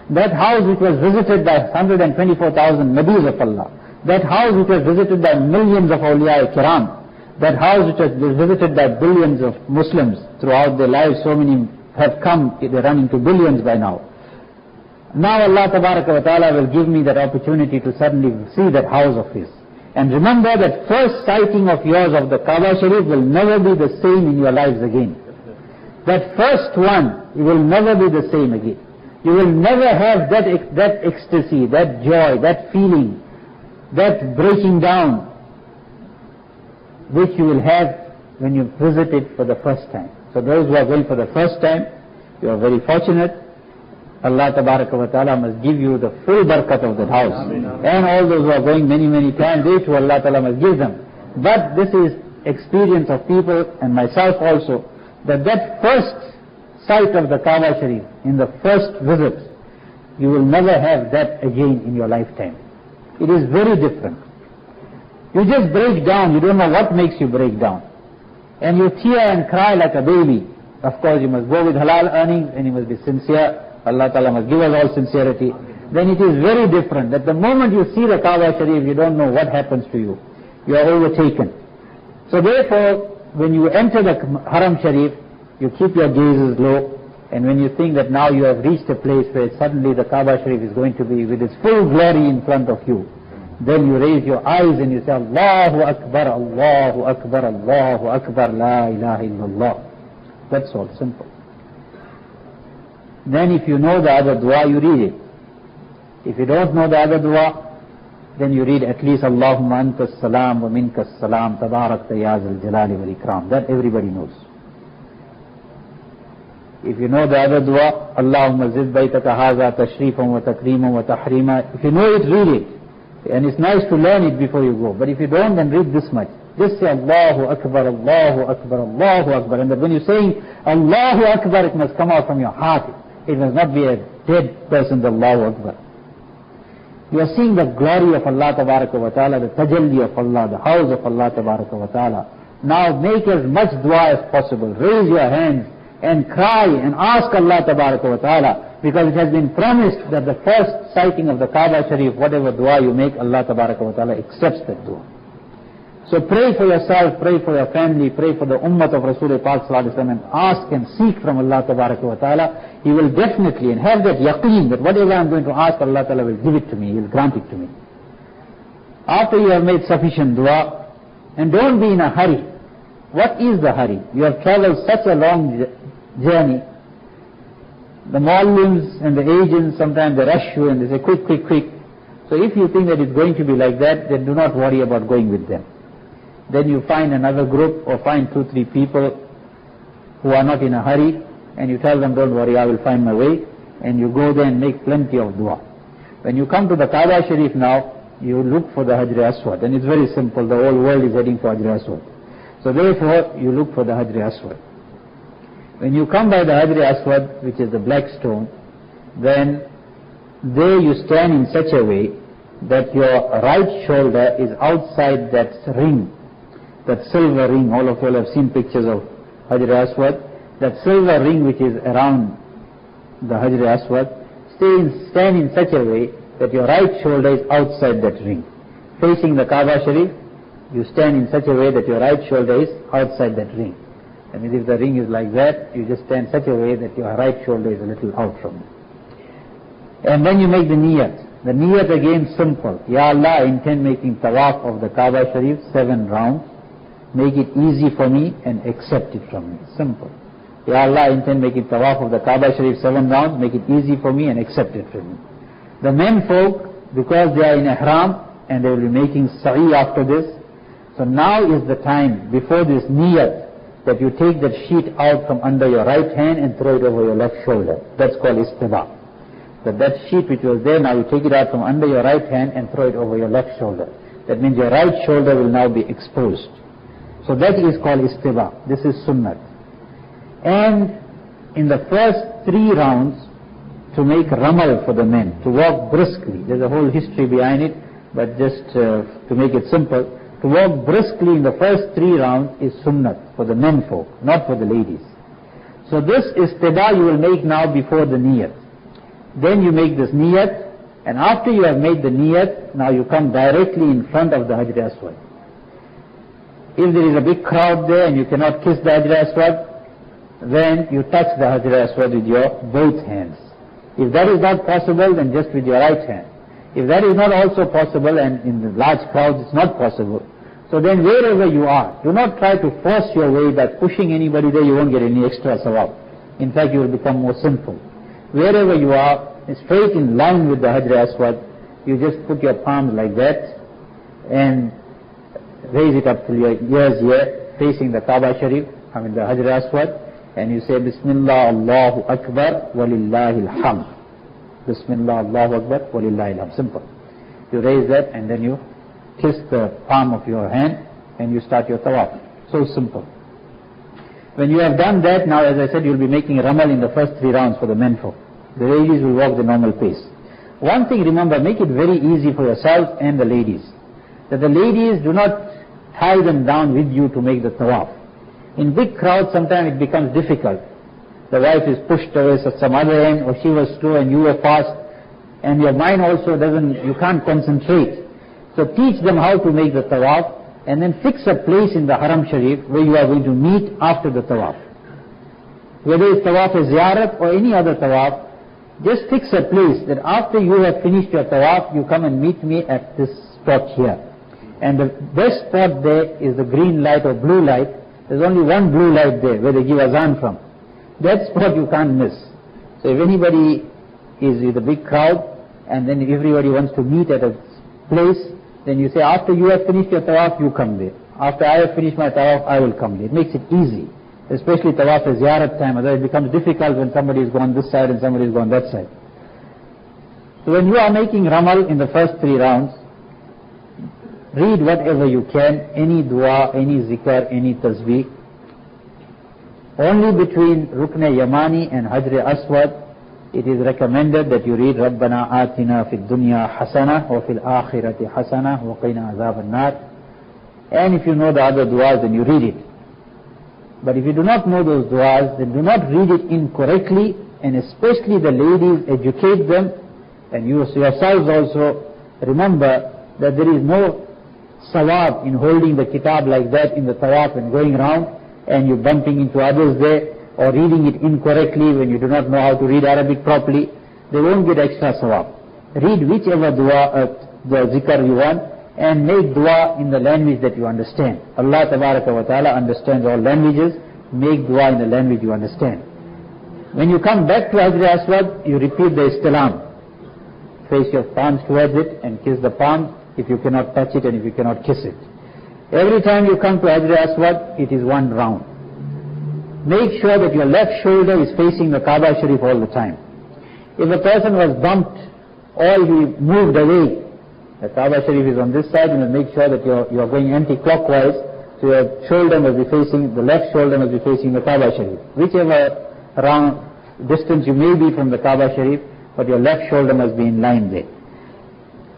That house which was visited by 124,000 Nabis of Allah. That house which was visited by millions of awliya kiram. That house which was visited by billions of Muslims throughout their lives, so many have come, they run into billions by now. Now Allah Tabaraka wa Ta'ala will give me that opportunity to suddenly see that house of His. And remember that first sighting of yours of the Kaaba Shareef will never be the same in your lives again. That first one, it will never be the same again. You will never have that ecstasy, that joy, that feeling, that breaking down, which you will have when you visit it for the first time. So those who are going for the first time, you are very fortunate. Allah Tabaraka wa Ta'ala must give you the full barakat of that house. And all those who are going many, many times, they too Allah Ta'ala must give them. But this is experience of people and myself also, that first sight of the Kaaba Sharif, in the first visit, you will never have that again in your lifetime. It is very different. You just break down, you don't know what makes you break down. And you tear and cry like a baby. Of course you must go with halal earnings and you must be sincere. Allah Ta'ala must give us all sincerity. Then it is very different, that the moment you see the Kaaba Sharif, you don't know what happens to you. You are overtaken. So therefore, when you enter the Haram Sharif, you keep your gazes low, and when you think that now you have reached a place where suddenly the Kaaba Sharif is going to be with its full glory in front of you, then you raise your eyes and you say, Allahu Akbar, Allahu Akbar, Allahu Akbar, La ilaha illallah. That's all, simple. Then if you know the other dua, you read it. If you don't know the other dua, then you read at least Allahumma anta salam wa minka salam tabarakta ya zal jalali wal ikram. That everybody knows. If you know the other dua, Allahumma zid baytaka haza tashrifan wa takriman wa tahrima. If you know it, read it. And it's nice to learn it before you go. But if you don't, then read this much. Just say Allahu Akbar, Allahu Akbar, Allahu Akbar. And that when you're saying Allahu Akbar, it must come out from your heart. It must not be a dead person's Allahu Akbar. You are seeing the glory of Allah Tabaraka wa Ta'ala, the tajalli of Allah, the house of Allah Tabaraka wa Ta'ala. Now make as much dua as possible. Raise your hands and cry and ask Allah Tabaraka wa Ta'ala, because it has been promised that the first sighting of the Kaaba Sharif, whatever dua you make, Allah Tabaraka wa Ta'ala accepts that dua. So pray for yourself, pray for your family, pray for the ummah of Rasulullah Sallallahu Alaihi Wasallam, and ask and seek from Allah Tabaraka wa Ta'ala. He will definitely, and have that yaqeen that whatever I'm going to ask, Allah Ta'ala will give it to me, He will grant it to me. After you have made sufficient dua, and don't be in a hurry. What is the hurry? You have traveled such a long journey. The muallims and the agents, sometimes they rush you and they say, quick, quick, quick. So if you think that it's going to be like that, then do not worry about going with them. Then you find another group, or find 2-3 people who are not in a hurry, and you tell them, don't worry, I will find my way, and you go there and make plenty of dua. When you come to the Kaaba Sharif now, you look for the Hajr Aswad, and it's very simple, the whole world is heading for Hajr Aswad. So therefore, you look for the Hajr Aswad. When you come by the Hajr Aswad, which is the black stone, then there you stand in such a way that your right shoulder is outside that ring, that silver ring. All of you have seen pictures of Hajr Aswad. That silver ring which is around the Hajr Aswad, stand in such a way that your right shoulder is outside that ring. Facing the Kaaba Sharif, you stand in such a way that your right shoulder is outside that ring. And if the ring is like that, you just stand such a way that your right shoulder is a little out from it. And then you make the niyat. The niyat again simple. Ya Allah, I intend making tawaf of the Kaaba Sharif 7 rounds. Make it easy for me and accept it from me. Simple. Ya Allah, I intend making tawaf of the Kaaba Sharif 7 rounds. Make it easy for me and accept it from me. The men folk, because they are in ihram and they will be making sa'i after this, so now is the time before this niyat that you take that sheet out from under your right hand and throw it over your left shoulder. That's called istiba. That sheet which was there, now you take it out from under your right hand and throw it over your left shoulder. That means your right shoulder will now be exposed. So that is called istiba. This is sunnat. And in the first 3 rounds, to make ramal for the men, to walk briskly. There's a whole history behind it, but just to make it simple, to walk briskly in the first 3 rounds is sunnat for the men folk, not for the ladies. So this istiba you will make now before the niyat. Then you make this niyat, and after you have made the niyat, now you come directly in front of the Hajr Aswad. If there is a big crowd there and you cannot kiss the Hajr Aswad, then you touch the Hajr Aswad with your both hands. If that is not possible, then just with your right hand. If that is not also possible, and in the large crowds it's not possible, so then wherever you are, do not try to force your way by pushing anybody there. You won't get any extra sawab. In fact, you will become more sinful. Wherever you are, straight in line with the Hajr Aswad, you just put your palms like that and raise it up till your ears here, facing the Kaaba Sharif, the Hajr Aswad, and you say Bismillah, Allahu Akbar, Walillahi Alhamd. Bismillah, Allahu Akbar, Walillahi alhamd. Simple. You raise that and then you kiss the palm of your hand and you start your tawaf. So simple. When you have done that, now as I said, you'll be making ramal in the first 3 rounds for the menfolk. The ladies will walk the normal pace. One thing, remember, make it very easy for yourself and the ladies. That the ladies do not tie them down with you to make the tawaf. In big crowds, sometimes it becomes difficult. The wife is pushed away at some other end, or she was slow and you were fast, and your mind also you can't concentrate. So teach them how to make the tawaf, and then fix a place in the Haram Shareef where you are going to meet after the tawaf. Whether it's tawaf ziyarat or any other tawaf, just fix a place that after you have finished your tawaf, you come and meet me at this spot here. And the best spot there is the green light or blue light. There's only one blue light there where they give azan from. That spot you can't miss. So if anybody is with a big crowd and then everybody wants to meet at a place, then you say, after you have finished your tawaf, you come there. After I have finished my tawaf, I will come there. It makes it easy. Especially tawaf is ziyarat time, otherwise it becomes difficult when somebody is gone this side and somebody is gone that side. So when you are making ramal in the first 3 rounds, read whatever you can, any dua, any zikr, any tasbih. Only between Rukn Yamani and Hajr Aswad, it is recommended that you read Rabbana Atina Fid Dunya Hasana wa Fil Akhirati Hasana wa Qina Azab An-Nar. And if you know the other duas, then you read it. But if you do not know those duas, then do not read it incorrectly, and especially the ladies, educate them, and you yourselves also remember that there is no sawab in holding the kitab like that in the tawaf and going around, and you bumping into others there, or reading it incorrectly when you do not know how to read Arabic properly. They won't get extra sawab. Read whichever dua, the zikr you want, and make dua in the language that you understand. Allah Tabaraka wa Ta'ala understands all languages. Make dua in the language you understand. When you come back to Hajr Aswad, you repeat the istilam. Face your palms towards it and kiss the palm if you cannot touch it and if you cannot kiss it. Every time you come to Hajr Aswad, it is 1 round. Make sure that your left shoulder is facing the Kaaba Sharif all the time. If a person was bumped or he moved away, the Kaaba Sharif is on this side, you must make sure that you are going anti-clockwise, so your shoulder must be facing, the left shoulder must be facing the Kaaba Sharif. Whichever round distance you may be from the Kaaba Sharif, but your left shoulder must be in line there.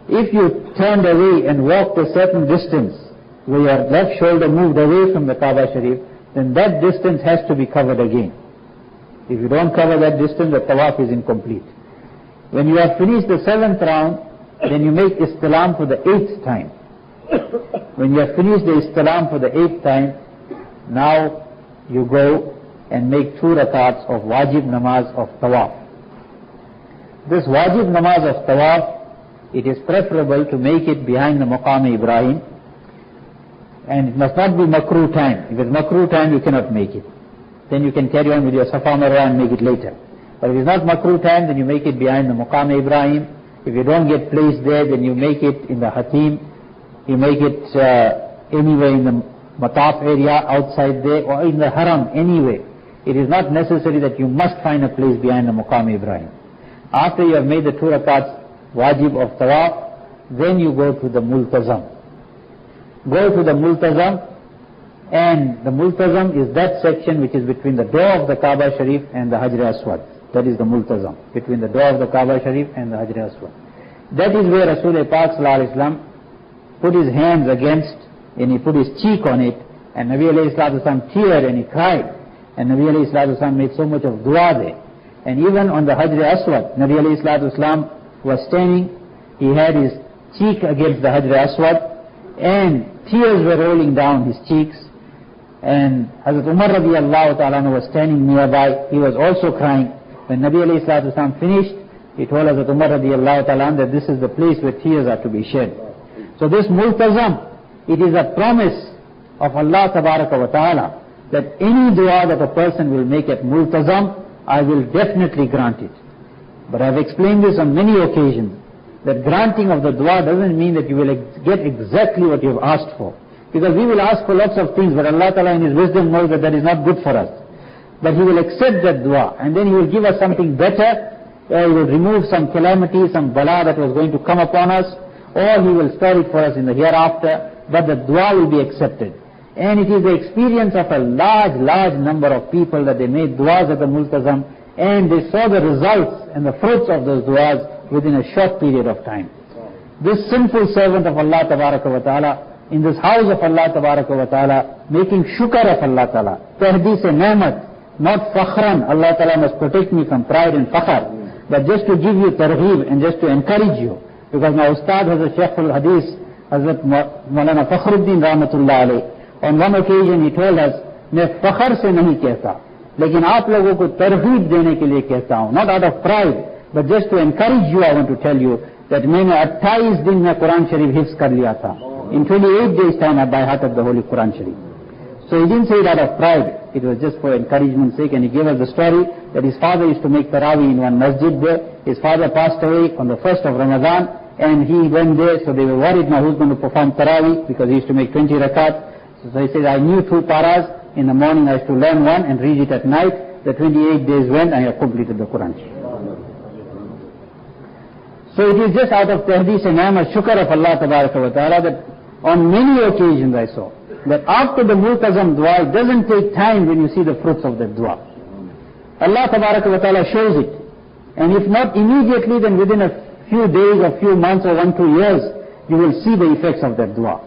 If you turned away and walked a certain distance, where your left shoulder moved away from the Kaaba Sharif, then that distance has to be covered again. If you don't cover that distance, the tawaf is incomplete. When you have finished the 7th round, then you make istilam for the 8th time. When you have finished the istilam for the 8th time, now you go and make 2 rakats of wajib namaz of tawaf. This wajib namaz of tawaf, it is preferable to make it behind the maqam Ibrahim, and it must not be makruh time. If it's makruh time, you cannot make it. Then you can carry on with your Safa Marwa and make it later. But if it's not makruh time, then you make it behind the maqam Ibrahim. If you don't get placed there, then you make it in the Hatim, you make it anywhere in the Mataf area, outside there, or in the Haram, anywhere. It is not necessary that you must find a place behind the Maqam Ibrahim. After you have made the 2 rakats wajib of tawaf, then you go to the Multazam. Go to the Multazam, and the Multazam is that section which is between the door of the Kaaba Sharif and the Hajr Aswad. That is the Multazam, between the door of the Kaaba Sharif and the Hajr Aswad. That is where Rasul Pak Sallallahu Alaihi Wasallam put his hands against, and he put his cheek on it, and Nabi Alayhi Salatu Wasallam teared and he cried, and Nabi Alayhi Salatu Wasallam made so much of dua there. And even on the Hajr Aswad, Nabi Alayhi Salatu Wasallam was standing, he had his cheek against the Hajr Aswad, and tears were rolling down his cheeks, and Hazrat Umar radiallahu ta'ala was standing nearby, he was also crying. When Nabi alayhi salatu wasalam finished, he told Hazrat Umar radiallahu ta'ala that this is the place where tears are to be shed. So this Multazam, it is a promise of Allah tabaraka wa ta'ala that any dua that a person will make at Multazam, I will definitely grant it. But I have explained this on many occasions, that granting of the dua doesn't mean that you will get exactly what you have asked for. Because we will ask for lots of things, but Allah Ta'ala in His wisdom knows that that is not good for us. But He will accept that dua, and then He will give us something better, or He will remove some calamity, some bala that was going to come upon us, or He will store it for us in the hereafter, but the dua will be accepted. And it is the experience of a large number of people that they made duas at the Multazam, and they saw the results and the fruits of those duas within a short period of time. This sinful servant of Allah Tabaraka wa Ta'ala, in this house of Allah Tabaraka wa Ta'ala, making shukr of Allah Ta'ala, tahdis-e-ni'mat, not fakhran, Allah Ta'ala must protect me from pride and fakhr, but just to give you targheeb and just to encourage you. Because my Ustad has a Shaykh al-Hadith, Hazrat Maulana Fakhruddin Rahmatullah alayh. On one occasion he told us, मैं फखर से नहीं कहता, लेकिन आप लोगों को तरगीब देने के लिए कहता हूँ, not out of pride, but just to encourage you. I want to tell you that मैंने 28 दिन में कुरान शरीफ हिफ्ज कर लिया था. In 28 days time I by heart of the Holy Quran Sharif. So he didn't say it out of pride, it was just for encouragement's sake, and he gave us the story that his father used to make tarawih in one masjid there. His father passed away on the 1st of Ramadan, and he went there, so they were worried now who's going to perform tarawih, because he used to make 20 rakat. So he said, I knew 2 paras, in the morning I used to learn one and read it at night. The 28 days went, I have completed the Quran. So it is just out of tahdis and ni'mat, shukr of Allah Tabaraka wa Ta'ala, that on many occasions I saw that after the Multazam dua, it doesn't take time when you see the fruits of that dua. Allah Tabaraka wa Ta'ala shows it. And if not immediately, then within a few days or few months or 1-2 years, you will see the effects of that dua.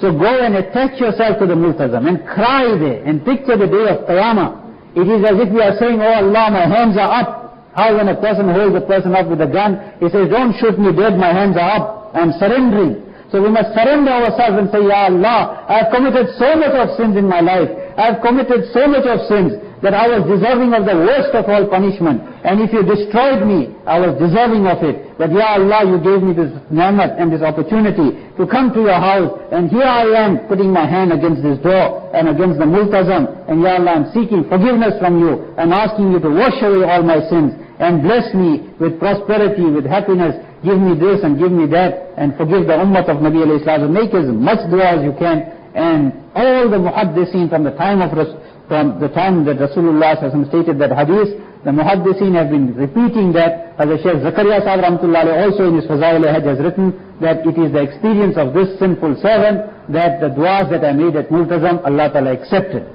So go and attach yourself to the Multazam and cry there and picture the day of Qiyamah. It is as if we are saying, oh Allah, my hands are up. How when a person holds a person up with a gun, he says, don't shoot me dead, my hands are up, I am surrendering. So we must surrender ourselves and say, Ya Allah, I have committed so much of sins in my life. I have committed so much of sins that I was deserving of the worst of all punishment. And if you destroyed me, I was deserving of it. But Ya Allah, you gave me this ni'mat and this opportunity to come to your house. And here I am putting my hand against this door and against the Multazam. And Ya Allah, I'm seeking forgiveness from you and asking you to wash away all my sins and bless me with prosperity, with happiness. Give me this and give me that, and forgive the ummah of Nabi alayhi salatu. Make as much dua as you can. And all the muhaddiseen from the time that Rasulullah stated that hadith, the muhaddiseen have been repeating that. As the Shaykh Zakaria Sahib Rahmatullah also in his Fazail Hajj has written that it is the experience of this sinful servant that the duas that I made at Multazam, Allah Ta'ala accepted.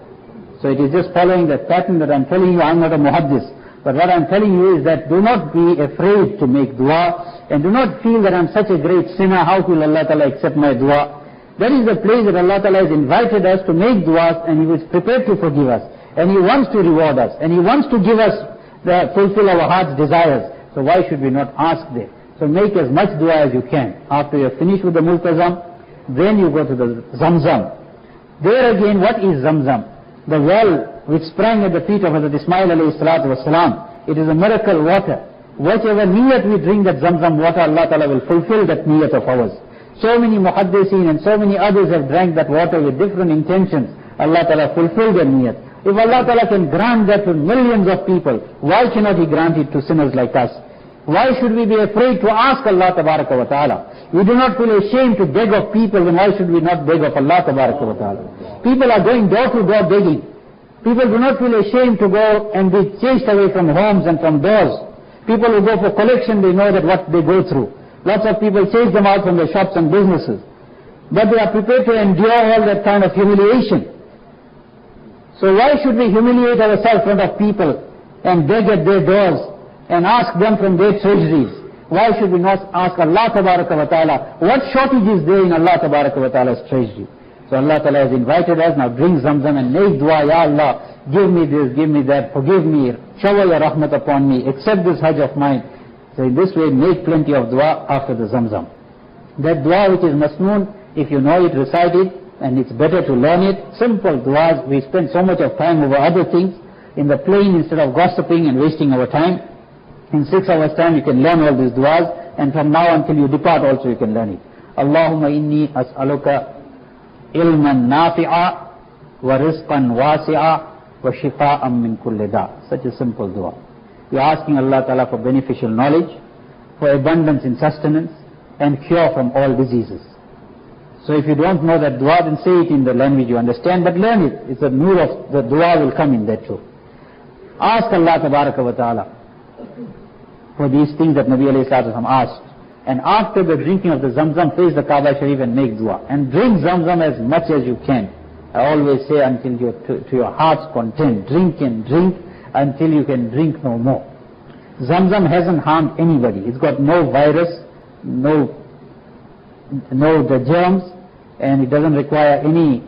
So it is just following that pattern that I'm telling you. I'm not a muhaddis, but what I'm telling you is that do not be afraid to make dua. And do not feel that I'm such a great sinner, how will Allah Ta'ala accept my dua? That is the place that Allah Ta'ala has invited us to make duas, and He is prepared to forgive us. And He wants to reward us. And He wants to give us, fulfill our heart's desires. So why should we not ask there? So make as much dua as you can. After you have finished with the Multazam, then you go to the Zamzam. There again, what is Zamzam? The well which sprang at the feet of Hazrat Ismail alayhi salatu wasalam. It is a miracle water. Whatever niyat we drink that Zamzam water, Allah Ta'ala will fulfill that niyat of ours. So many muhaddiseen and so many others have drank that water with different intentions. Allah Ta'ala fulfilled their niyat. If Allah Ta'ala can grant that to millions of people, why cannot He grant it to sinners like us? Why should we be afraid to ask Allah Tabaraka wa Ta'ala? We do not feel ashamed to beg of people, then why should we not beg of Allah Tabaraka wa Ta'ala? People are going door to door begging. People do not feel ashamed to go and be chased away from homes and from doors. People who go for collection, they know that what they go through. Lots of people chase them out from their shops and businesses. But they are prepared to endure all that kind of humiliation. So why should we humiliate ourselves in front of people and beg at their doors and ask them from their treasuries? Why should we not ask Allah Tabaraka wa Ta'ala, what shortage is there in Allah Tabaraka wa Ta'ala's treasury? So Allah Ta'ala has invited us, now drink Zamzam and make dua, Ya Allah, give me this, give me that, forgive me, shower your rahmat upon me, accept this hajj of mine. So in this way, make plenty of dua after the Zamzam. That dua which is masnoon, if you know it, recite it, and it's better to learn it. Simple duas, we spend so much of time over other things, in the plain instead of gossiping and wasting our time. In 6 hours time you can learn all these duas, and from now until you depart also you can learn it. Allahumma inni as'aluka ilman nafi'a wa rizqan wasi'a wa shifa'an min kulli da'. Such a simple dua. You are asking Allah Ta'ala for beneficial knowledge, for abundance in sustenance, and cure from all diseases. So if you don't know that dua, then say it in the language you understand, but learn it. It's a nur of the dua will come in that too. Ask Allah Tabaraka wa Ta'ala for these things that Nabi alayhi salatu wasalam asked. And after the drinking of the Zamzam, face the Kaaba Sharif and make dua. And drink Zamzam as much as you can. I always say until to your heart's content. Drink and drink until you can drink no more. Zamzam hasn't harmed anybody. It's got no virus, no the germs, and it doesn't require any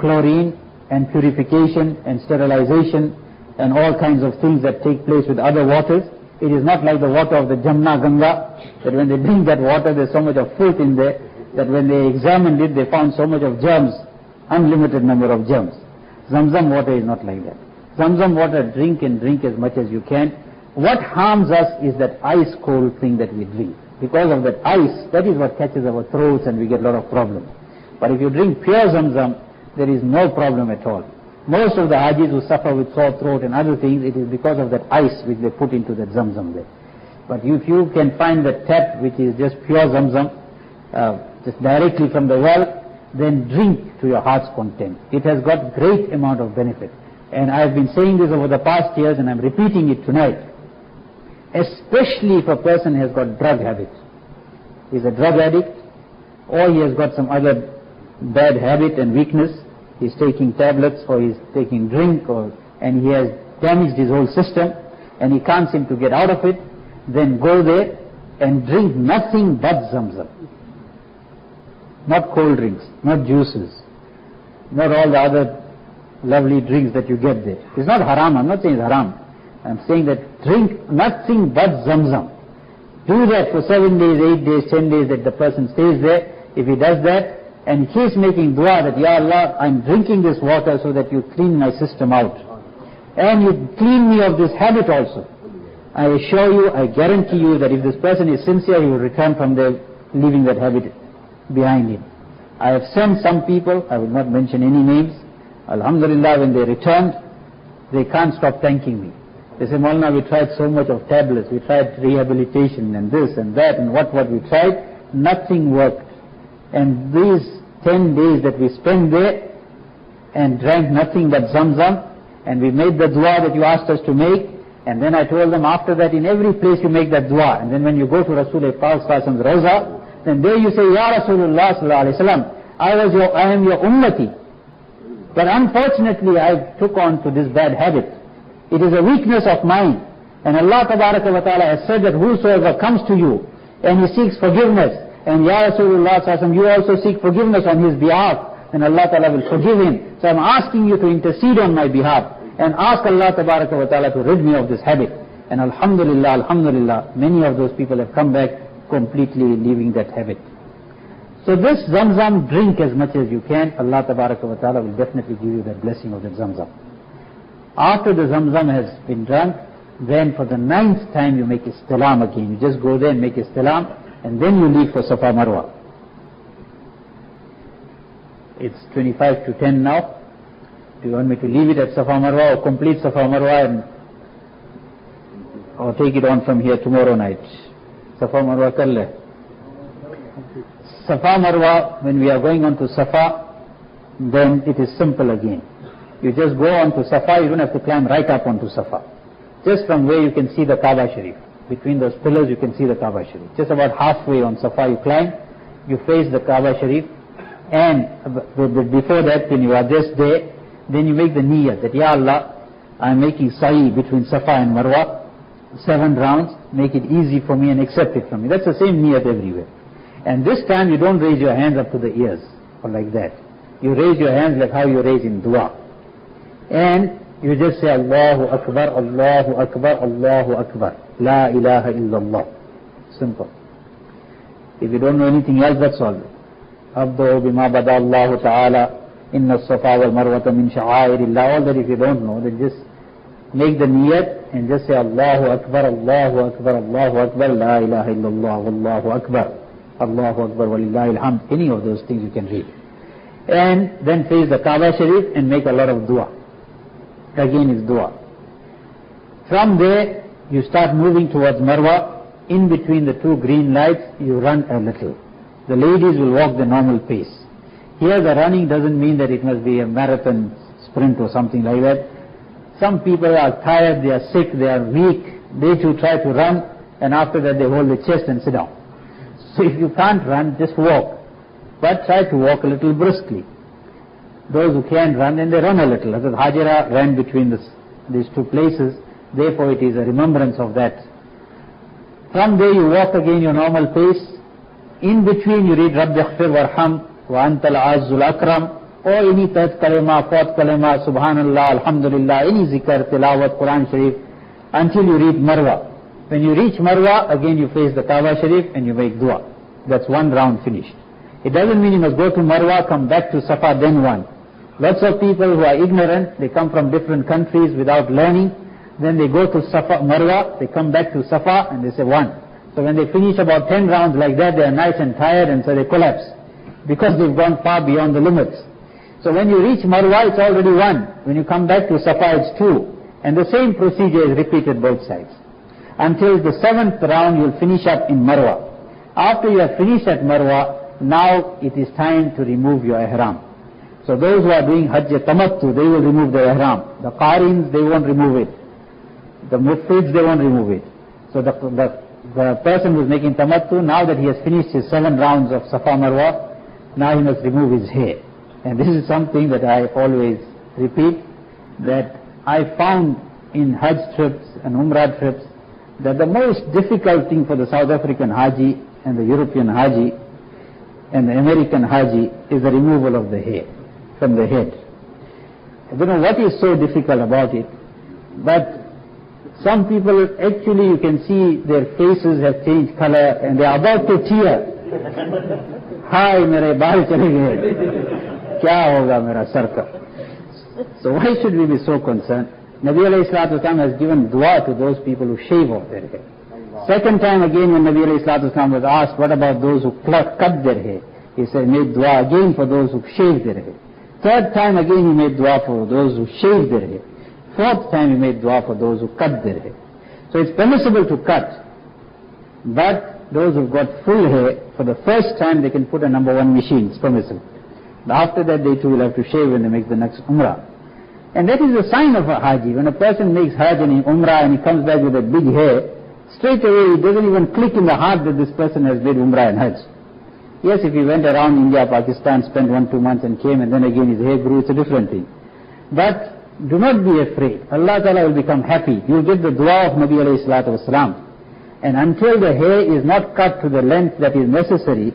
chlorine and purification and sterilization and all kinds of things that take place with other waters. It is not like the water of the Jamna Ganga, that when they drink that water there's so much of filth in there, that when they examined it they found so much of germs, unlimited number of germs. Zamzam water is not like that. Zamzam water, drink and drink as much as you can. What harms us is that ice cold thing that we drink. Because of that ice, that is what catches our throats and we get a lot of problems. But if you drink pure Zamzam, there is no problem at all. Most of the Hajis who suffer with sore throat and other things, it is because of that ice which they put into that Zamzam there. But if you can find the tap which is just pure Zamzam, just directly from the well, then drink to your heart's content. It has got great amount of benefit. And I have been saying this over the past years and I am repeating it tonight. Especially if a person has got drug habit. He is a drug addict, or he has got some other bad habit and weakness. He is taking tablets, or he is taking drink, and he has damaged his whole system, and he can't seem to get out of it. Then go there and drink nothing but Zamzam. Not cold drinks, not juices, not all the other lovely drinks that you get there. It's not haram, I'm not saying it's haram. I'm saying that drink nothing but Zamzam. Do that for 7 days, 8 days, 10 days that the person stays there. If he does that, and he keeps making dua that, Ya Allah, I'm drinking this water so that you clean my system out. And you clean me of this habit also. I assure you, I guarantee you that if this person is sincere, he will return from there, leaving that habit behind him. I have sent some people, I will not mention any names, Alhamdulillah, when they returned, they can't stop thanking me. They say, Maulana, we tried so much of tablets, we tried rehabilitation and this and that and what we tried, nothing worked. And these 10 days that we spent there and drank nothing but Zamzam, and we made the dua that you asked us to make, and then I told them after that in every place you make that dua, and then when you go to Rasulullah Sallallahu Rawza, then there you say, Ya Rasulullah Sallallahu Alaihi Wasallam, I am your ummati. But unfortunately I took on to this bad habit. It is a weakness of mine. And Allah Tabaraka wa Ta'ala has said that whosoever comes to you and he seeks forgiveness, and Ya Rasulullah Sallallahu Alaihi Wasallam, you also seek forgiveness on his behalf, then Allah Ta'ala will forgive him. So I'm asking you to intercede on my behalf and ask Allah Tabaraka wa Ta'ala to rid me of this habit. And Alhamdulillah, Alhamdulillah, many of those people have come back completely leaving that habit. So this Zamzam, drink as much as you can. Allah Tabaraka wa Ta'ala will definitely give you that blessing of that Zamzam. After the Zamzam has been drunk, then for the 9th time you make istilam again. You just go there and make istilam, and then you leave for Safa Marwa. It's 25 to 10 now. Do you want me to leave it at Safa Marwa or complete Safa Marwa or take it on from here tomorrow night? Safa Marwa kar le. Safa Marwa, when we are going on to Safa, then it is simple again. You just go on to Safa, you don't have to climb right up onto Safa. Just from where you can see the Kaaba Sharif. Between those pillars you can see the Kaaba Sharif. Just about halfway on Safa you climb, you face the Kaaba Sharif, and before that, when you are just there, then you make the niyyah that, Ya Allah, I am making sa'i between Safa and Marwa, 7 rounds, make it easy for me and accept it from me. That's the same niyyat everywhere. And this time you don't raise your hands up to the ears, or like that. You raise your hands like how you raise in dua. And you just say, Allahu Akbar, Allahu Akbar, Allahu Akbar. La ilaha illallah. Simple. If you don't know anything else, that's all. Abdu bima bada Allahu ta'ala, inna as-safa wal marwata min sha'airillah. All that if you don't know, then just make the niyat and just say Allahu Akbar, Allahu Akbar, Allahu Akbar, La ilaha illallah, Wallahu Akbar, Allahu Akbar, Walillahi alhamd. Any of those things you can read. And then face the Kaaba Sharif and make a lot of dua. Again is dua. From there, you start moving towards Marwa. In between the 2 green lights, you run a little. The ladies will walk the normal pace. Here the running doesn't mean that it must be a marathon sprint or something like that. Some people are tired, they are sick, they are weak. They too try to run, and after that they hold the chest and sit down. So if you can't run, just walk. But try to walk a little briskly. Those who can't run, then they run a little. Hazrat Hajira ran between these two places, therefore it is a remembrance of that. From there you walk again your normal pace. In between you read Rabbi Ighfir Warham wa Antal Azzul Akram, or any third kalima, fourth kalima, Subhanallah, Alhamdulillah, any zikr, tilawat, Quran Sharif, until you reach Marwa. When you reach Marwa, again you face the Kaaba Sharif and you make dua. That's one round finished. It doesn't mean you must go to Marwa, come back to Safa, then one. Lots of people who are ignorant, they come from different countries without learning, then they go to Safa, Marwa, they come back to Safa and they say one. So when they finish about 10 rounds like that, they are nice and tired and so they collapse, because they've gone far beyond the limits. So when you reach Marwa, it's already one. When you come back to Safa, it's two. And the same procedure is repeated both sides. Until the 7th round, you'll finish up in Marwa. After you have finished at Marwa, now it is time to remove your ihram. So those who are doing Hajj Tamattu, they will remove their ihram. The Qarins, they won't remove it. The Mufrids, they won't remove it. So the person who is making Tamattu, now that he has finished his 7 rounds of Safa Marwa, now he must remove his hair. And this is something that I always repeat, that I found in Hajj trips and Umrah trips, that the most difficult thing for the South African Haji and the European Haji and the American Haji is the removal of the hair from the head. I don't know what is so difficult about it, but some people, actually you can see their faces have changed color and they are about to tear. Hi, mere baal chale gaye. Kya hoga mera sar ka? So why should we be so concerned? Nabi alayhi salatu wasalam has given dua to those people who shave off their hair. Second time again when Nabi alayhi salatu wasalam was asked, what about those who cut their hair? He said, made dua again for those who shave their hair. Third time again he made dua for those who shave their hair. Fourth time he made dua for those who cut their hair. So it's permissible to cut, but those who've got full hair, for the first time they can put a number 1 machine, it's permissible. But after that they too will have to shave when they make the next Umrah. And that is a sign of a Haji. When a person makes Hajj and Umrah and he comes back with a big hair, straight away it doesn't even click in the heart that this person has made Umrah and Hajj. Yes, if he went around India, Pakistan, spent 1-2 months and came and then again his hair grew, it's a different thing. But do not be afraid. Allah Ta'ala will become happy. You will get the dua of Nabi alayhi salatu wasalam. And until the hair is not cut to the length that is necessary,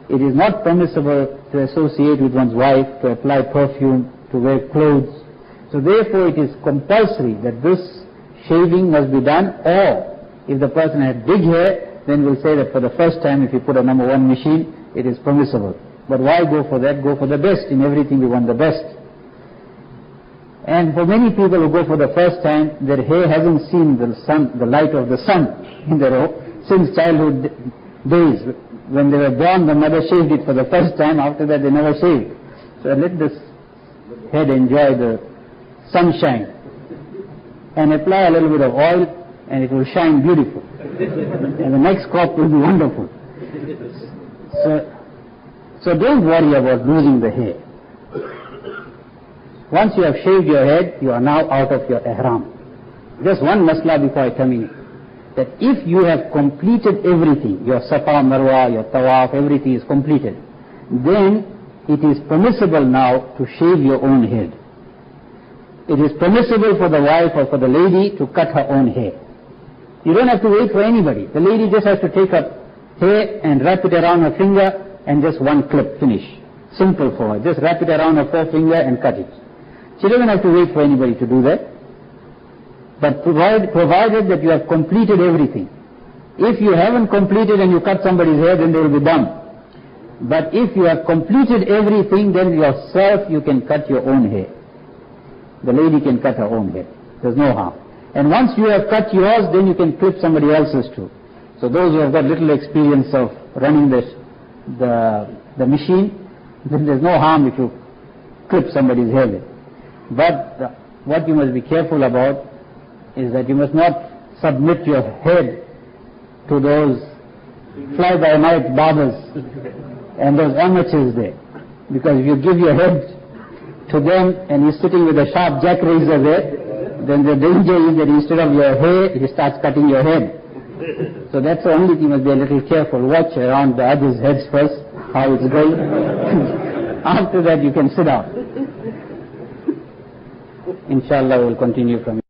it is not permissible to associate with one's wife, to apply perfume, to wear clothes. So therefore it is compulsory that this shaving must be done, or if the person had big hair, then we'll say that for the first time if you put a number 1 machine, it is permissible. But why go for that? Go for the best. In everything we want the best. And for many people who go for the first time, their hair hasn't seen the light of the sun in their since childhood days. When they were born, the mother shaved it for the first time. After that, they never shaved. So let this head enjoy the sunshine and apply a little bit of oil, and it will shine beautiful. And the next crop will be wonderful. So don't worry about losing the hair. Once you have shaved your head, you are now out of your ihram. Just one masla before I terminate. That if you have completed everything, your Safa, Marwa, your Tawaf, everything is completed, then it is permissible now to shave your own head. It is permissible for the wife or for the lady to cut her own hair. You don't have to wait for anybody. The lady just has to take her hair and wrap it around her finger and just one clip, finish. Simple for her. Just wrap it around her forefinger and cut it. She doesn't have to wait for anybody to do that. But provided that you have completed everything. If you haven't completed and you cut somebody's hair, then they will be dumb. But if you have completed everything, then yourself you can cut your own hair. The lady can cut her own hair. There's no harm. And once you have cut yours, then you can clip somebody else's too. So those who have got little experience of running the machine, then there's no harm if you clip somebody's hair. But what you must be careful about is that you must not submit your head to those fly-by-night barbers and those amateurs there. Because if you give your head to them and he's sitting with a sharp jack razor there, then the danger is that instead of your hair, he starts cutting your head. So that's the only thing, you must be a little careful. Watch around the others' heads first, how it's going. After that you can sit down. Inshallah we'll continue from here.